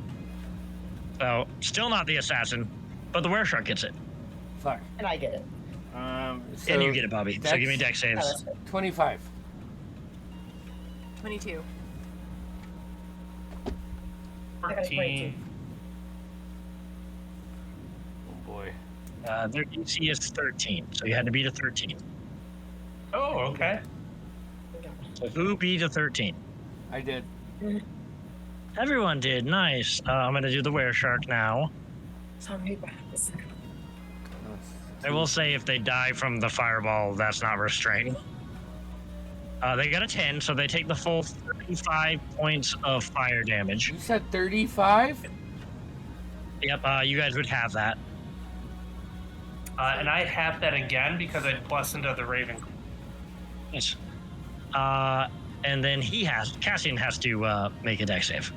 So still not the assassin, but the Wereshark gets it, Fuck. And I get it. So and you get it, Bobby. So that's give me Dex Oh, saves. that's good. 25. 22. I got a 22. Oh boy. Their DC is 13, so you had to beat a 13. Oh, okay. So who beat a 13? I did. Everyone did. Nice. I'm gonna do the Wereshark now. Sorry, guys. I will say if they die from the fireball, that's not restraint. They got a 10, so they take the full 35 points of fire damage. You said 35? Yep, you guys would have that. And I have that again because I plus into the Raven. Yes. And then Cassian has to make a Dex save.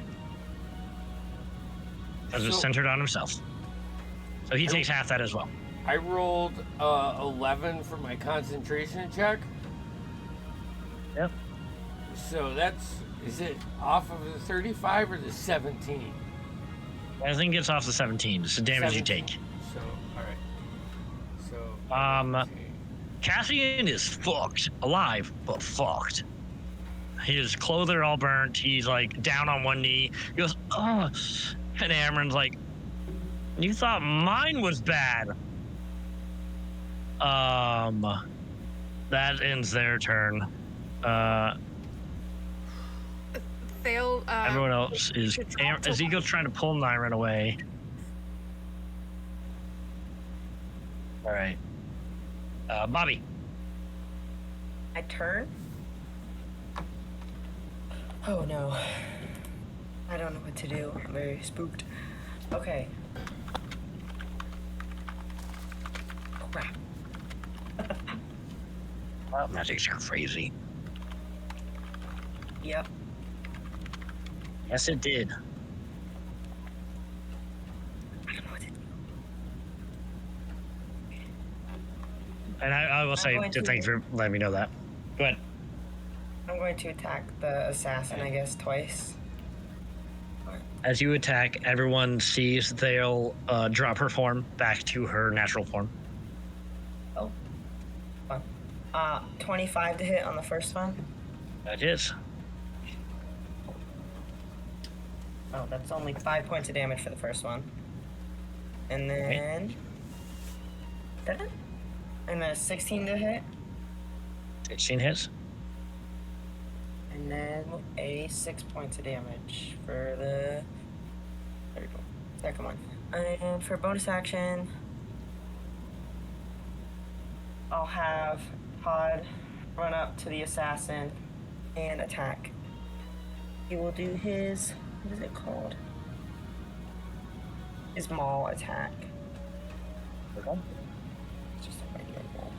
Because it's So- centered on himself. So he takes half that as well. I rolled 11 for my concentration check. Yep. So is it off of the 35 or the 17? I think it's off the 17. It's the damage you 17. take. So, alright. So, Um, Cassian is fucked. Alive, but fucked. His clothes are all burnt. He's like down on one knee. He goes, oh. And Amaran's like, you thought mine was bad. That ends their turn. Thale, Everyone else is. Ezekiel's trying to pull Nyron away. All right. Bobby. I turn. Oh no. I don't know what to do. I'm very spooked. Okay. Crap. Well, magic's crazy. Yep. Yes, it did. I don't know what to do. And I will say, going to- thanks for letting me know that. Go ahead. I'm going to attack the assassin, I guess, twice. As you attack, everyone sees they'll drop her form back to her natural form. Oh. Fun. 25 to hit on the first one. That is. Oh, that's only 5 points of damage for the first one. And then... And then 16 to hit. 16 hits. And then a 6 points of damage for the... There we go. Second one. And for bonus action, I'll have Pod run up to the assassin and attack. He will do his... What is it called? His maul attack. Okay. It's just a regular maul.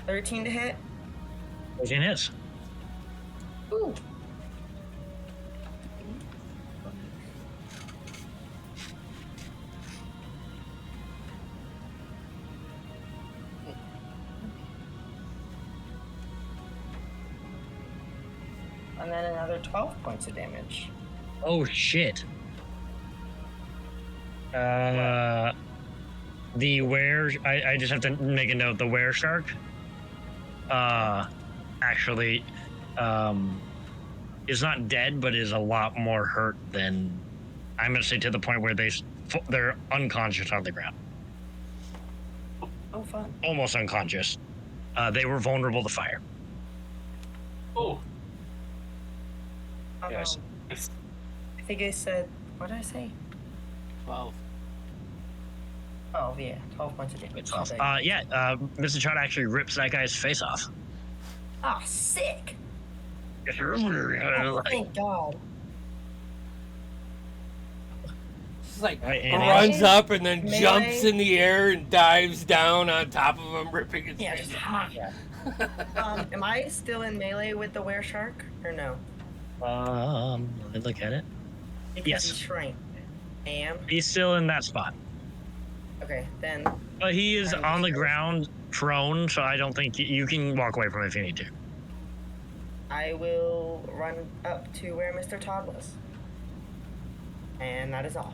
13 to hit. 13 hits. Ooh. and then another 12 points of damage. Oh shit. The were I just have to make a note. The were shark, actually, is not dead, but is a lot more hurt than, I'm gonna say, to the point where they're unconscious on the ground. Oh, fun. Almost unconscious. They were vulnerable to fire. Oh, Yes. nice. I think I said, what did I say? 12. 12, yeah. 12 points of damage. Mr. Chad actually rips that guy's face off. Ah, sick! Oh, Like, thank God. Just like and runs up and then Melee. jumps in the air and dives down on top of him, ripping his Yeah, face just off. am I still in melee with the wereshark or no? let me look at it. Because Yes. he shrank. I am? He's still in that spot. Okay, then But he is on the ground, prone, so I don't think you can walk away from it if you need to. I will run up to where Mr. Todd was. And that is all.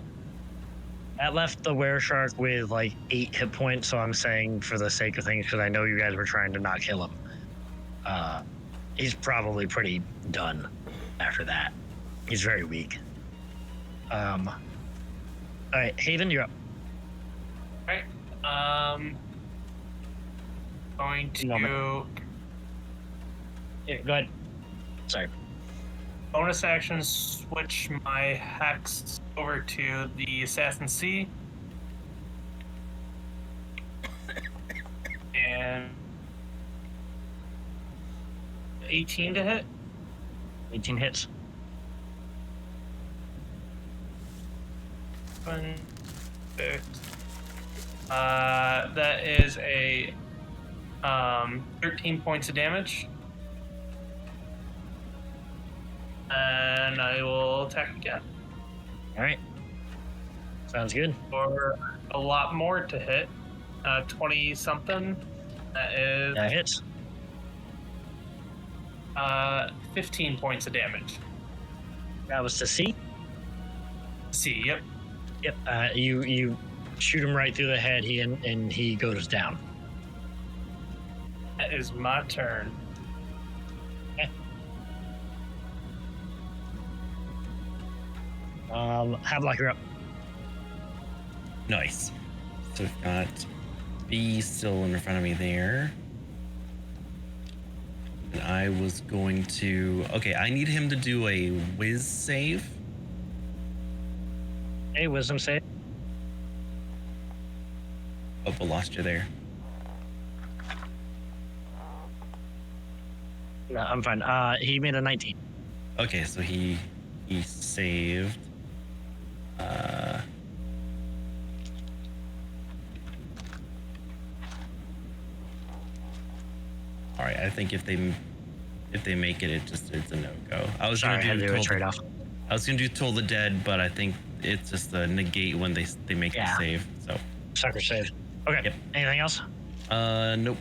That left the wereshark with like 8 hit points, so I'm saying for the sake of things, because I know you guys were trying to not kill him. He's probably pretty done after that. He's very weak. All right, Haven, you're up. Right. Going to Yeah, go ahead. Sorry. bonus action switch my hex over to the Assassin C. And 18 to hit. 18 hits. That is a 13 points of damage. And I will attack again. All right. Sounds good. For a lot more to hit. 20 something. That is That hits. 15 points of damage. That was to C. C, yep. Yep. You shoot him right through the head. He goes down. That is my turn. Havelock, you're up. Nice. So we've got B still in front of me there. And I was going to... Okay, I need him to do a whiz save. Hey, wisdom save. Oh, I lost you there. No, I'm fine. He made a 19. Okay, so he saved. All right, I think if they make it, it's a no go. I was Sorry, I had gonna to do a do trade off. I was gonna do Toll the Dead, but I think it's just a negate when they make Yeah. the save. So Sucker save. Okay. Yep. Anything else? nope.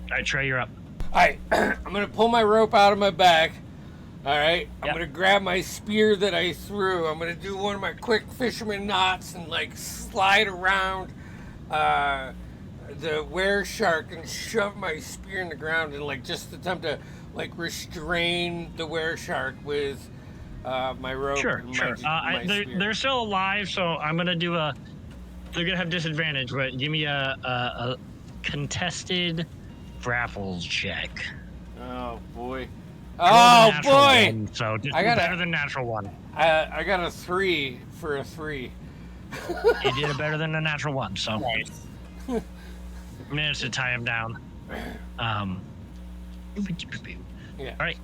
All right, Trey, you're up. Alright, I'm gonna pull my rope out of my back. Alright, I'm Yep. gonna grab my spear that I threw. I'm gonna do one of my quick fisherman knots and like slide around the were shark and shove my spear in the ground and like just attempt to like restrain the were shark with my rope. Sure, and sure. my spear. They're still alive, so I'm gonna do a. They're gonna have disadvantage, but give me a contested grapple check. Oh boy. Roll the Oh natural boy! one, so just I gotta- better than natural one. I got a 3 for a 3. You did it better than a natural one, so Nice. managed to tie him down. Yeah. All right.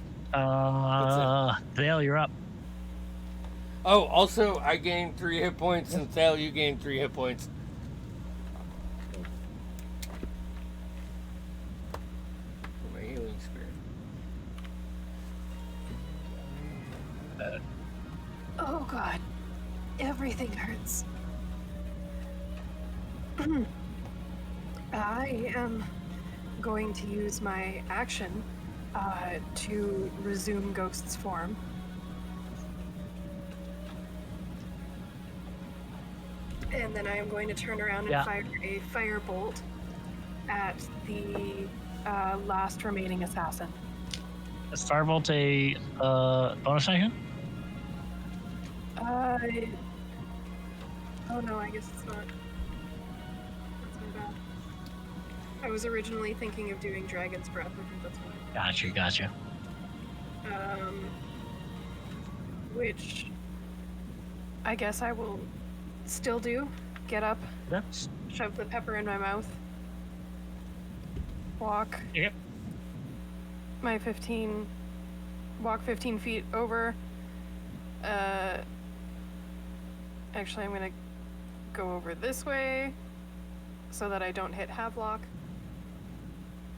Vale, you're up. Oh, also, I gained 3 hit points, and Thale, you gained 3 hit points. For my healing spirit. Oh god. Everything hurts. I am going to use my action to resume Ghost's form. And then I am going to turn around and fire a firebolt at the last remaining assassin. Is Firebolt a bonus action? Oh no, I guess it's not. That's my bad. I was originally thinking of doing Dragon's Breath. I think that's why. Gotcha. Which I guess I will still do. Get up, That's shove the pepper in my mouth, walk. Yep. Walk 15 feet over. Actually, I'm gonna go over this way so that I don't hit Havelock.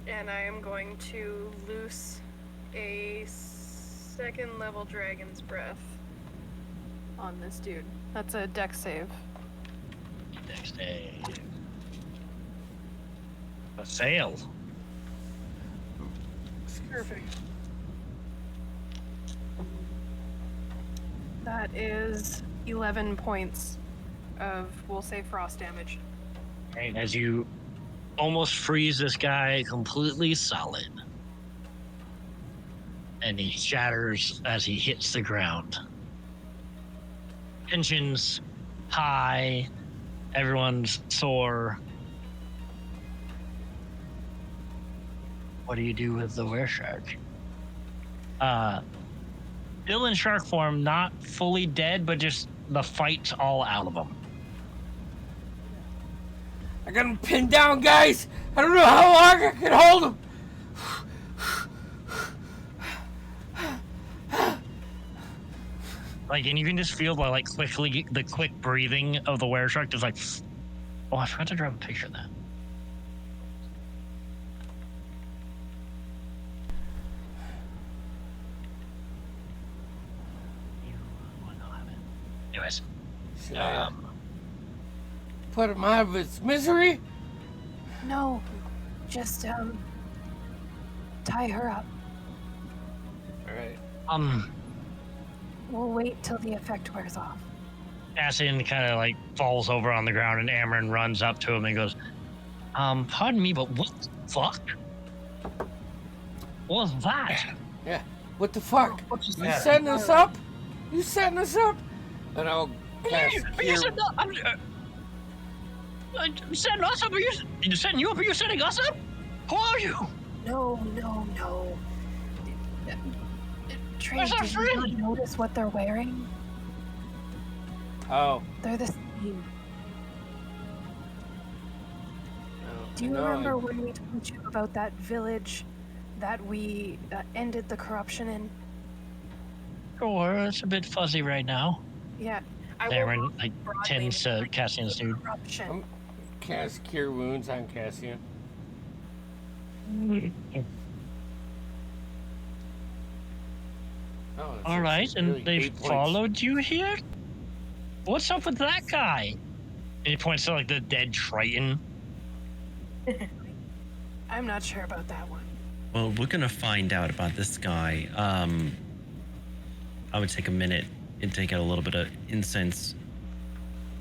And I am going to loose a 2nd level Dragon's Breath on this dude. That's a dex save. Dex save. A fail. Perfect. That is 11 points of, we'll say, frost damage. Right, as you almost freeze this guy completely solid. And he shatters as he hits the ground. Tensions high. Everyone's sore. What do you do with the wereshark? Still in shark form, not fully dead, but just the fight's all out of him. I got him pinned down, guys. I don't know how long I can hold him. Like, and you can just feel the quick breathing of the wereshark. Just like, oh, I forgot to grab a picture of that. Anyways, Should I put him out of his misery? No, just tie her up. All right. We'll wait till the effect wears off. Cassian kind of like falls over on the ground, and Amarin runs up to him and goes, pardon me, but what the fuck? What was that? Yeah. What the fuck? What you You said? setting us up? You setting us up? And I'll cast I'm setting us up. Are you setting you up? Are you setting us up? Who are you? No. Trey, Where's our did you not friend? notice what they're wearing? Oh. They're the same. No, Do you no, remember when we told you about that village that we ended the corruption in? Sure, it's a bit fuzzy right now. Yeah. I Amarin will like broadly tends to define Cassian's the dude. corruption. Cast Cure Wounds on Cassian. Oh, it's All right, actually and really they 8 points. followed you here? What's up with that guy? And he points to like the dead Triton. I'm not sure about that one. Well, we're gonna find out about this guy. I would take a minute and take out a little bit of incense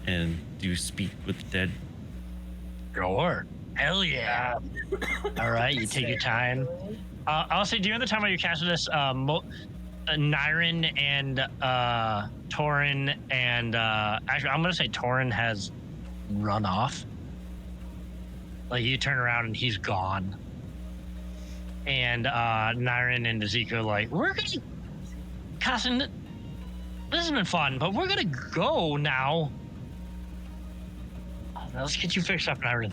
and do speak with the dead. Sure. Hell yeah. All right, you take your time. I'll say during the time while you're casting this, Nyrin and Torin and actually, I'm gonna say Torin has run off. Like you turn around and he's gone. And Nyrin and Ezekiel are like, we're gonna, Cassin, this has been fun, but we're gonna go now. Let's get you fixed up, Nyrin.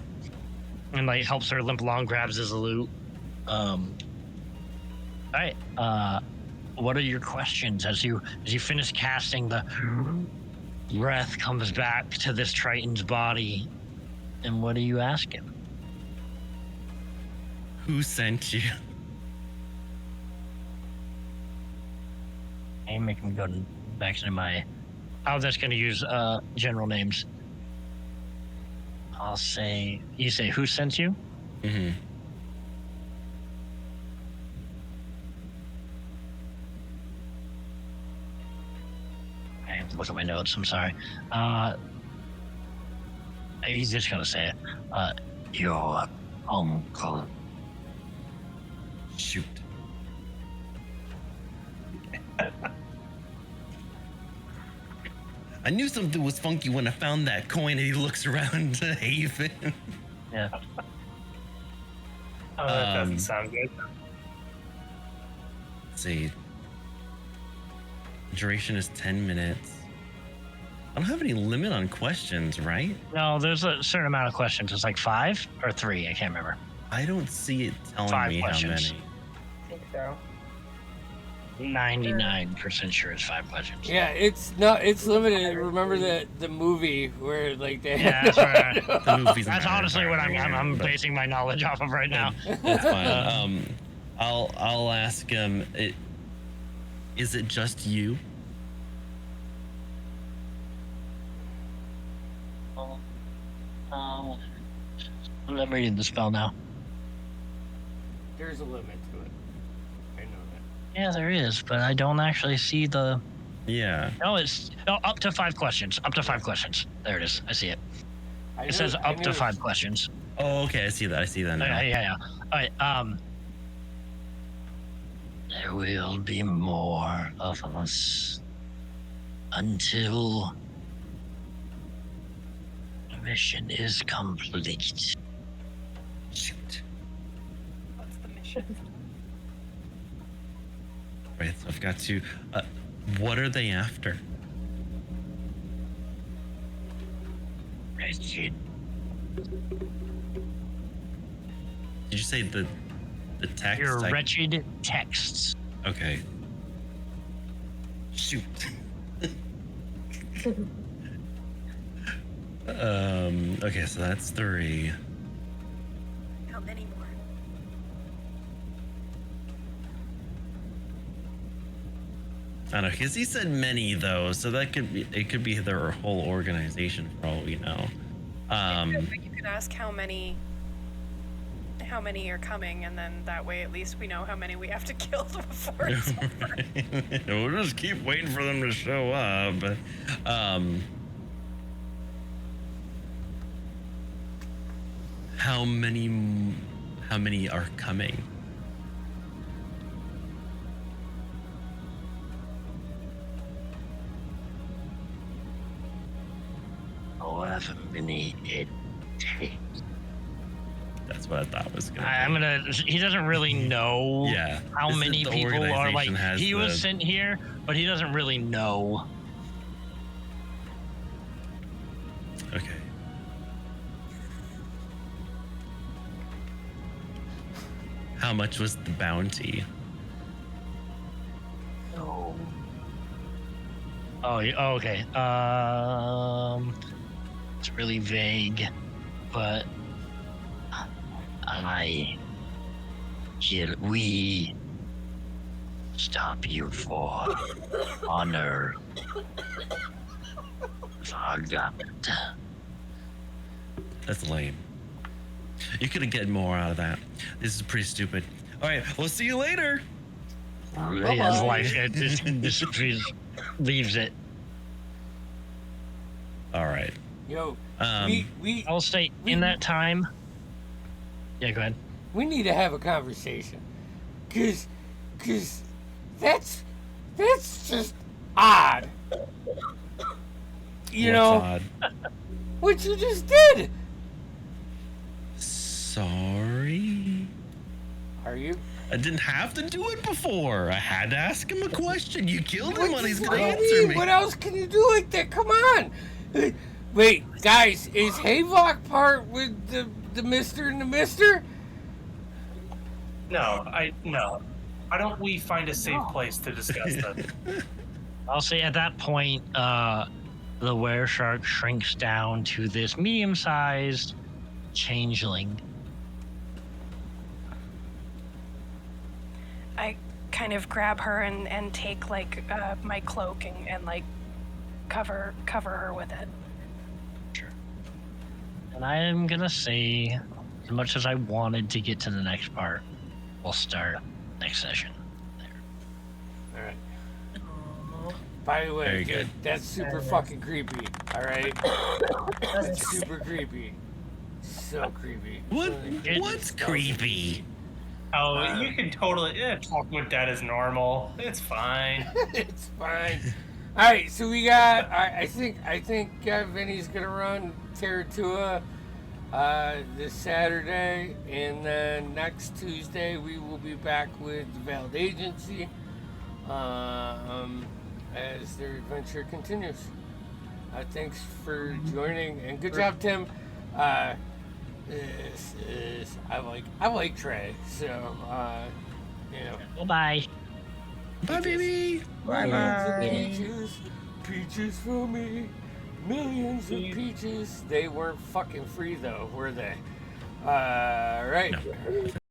And like helps her limp along, grabs his loot. All right. What are your questions as you finish casting? The breath comes back to this Triton's body, and what do you ask him? Who sent you? Hey, make me go back to my. I'm just gonna use general names. I'll say. You say who sent you? Mm-hmm. look at my notes. I'm sorry. He's just gonna say it. Your uncle. Shoot. I knew something was funky when I found that coin, and he looks around to Haven. Yeah. Oh, that doesn't sound good. Let's see. Duration is 10 minutes. I don't have any limit on questions, right? No, there's a certain amount of questions. It's like 5 or 3. I can't remember. I don't see it telling 5 me questions. how many. I think so. 99% sure it's 5 questions. Yeah, it's limited. Remember the movie where like they Yeah, that's right. The movies. That's honestly what I'm but basing my knowledge off of right now. That's fine. I'll ask him. Is it just you? I'm reading the spell now. There's a limit to it. I know that. Yeah, there is, but I don't actually see the. Yeah. No, it's up to 5 questions. Up to 5 questions. There it is. I see it. It says up to 5 questions. Oh, okay. I see that. I see that now. Yeah. All right. There will be more of us until the mission is complete. Shoot. What's the mission? Right. So I've got to. What are they after? Wretched. Did you say the text? Your wretched texts. Okay. Shoot. Okay, so that's 3. How many more? I don't know, because he said many though, so that could be their whole organization for all we know. You could ask how many are coming, and then that way at least we know how many we have to kill before it's over. We'll just keep waiting for them to show up. But, how many are coming? However many it takes. That's what I thought was gonna. He doesn't really know Yeah. how This is many the people are like. organization has He was the- sent here, but he doesn't really know. Okay. How much was the bounty? No. Oh, okay. It's really vague, but we stop you for honor. Forgot. That's lame. You could have get more out of that. This is pretty stupid. All right, we'll see you later. His life just leaves it. All right. Yo, we I'll say in that time. Yeah, go ahead. we need to have a conversation, cause that's just odd. You What's know odd? what you just did. Sorry. Are you? I didn't have to do it before. I had to ask him a question. You killed him What when he's do gonna you answer mean? me. What else can you do like that? Come on. Wait, guys, is Havok part with the Mister and the Mister? No. Why don't we find a safe place to discuss this? I'll say at that point, the were shark shrinks down to this medium-sized changeling. I kind of grab her and take like my cloak and like cover her with it. And I am gonna say, as much as I wanted to get to the next part, we'll start next session. All right. By the way, Very dude, good. that's super fucking creepy. All right, that's super creepy. So creepy. What? Really What's creepy. creepy? Oh, you can totally talk with dead as normal. It's fine. It's fine. All right, so we got. I think Vinny's gonna run Terratua this Saturday, and then next Tuesday we will be back with the Veiled Agency as their adventure continues. Thanks for joining, and good job, Tim. This is I like Trey, so you know. Bye. Bye, baby. Millions of peaches, peaches for me. Millions of peaches. They weren't fucking free though, were they? Right. No.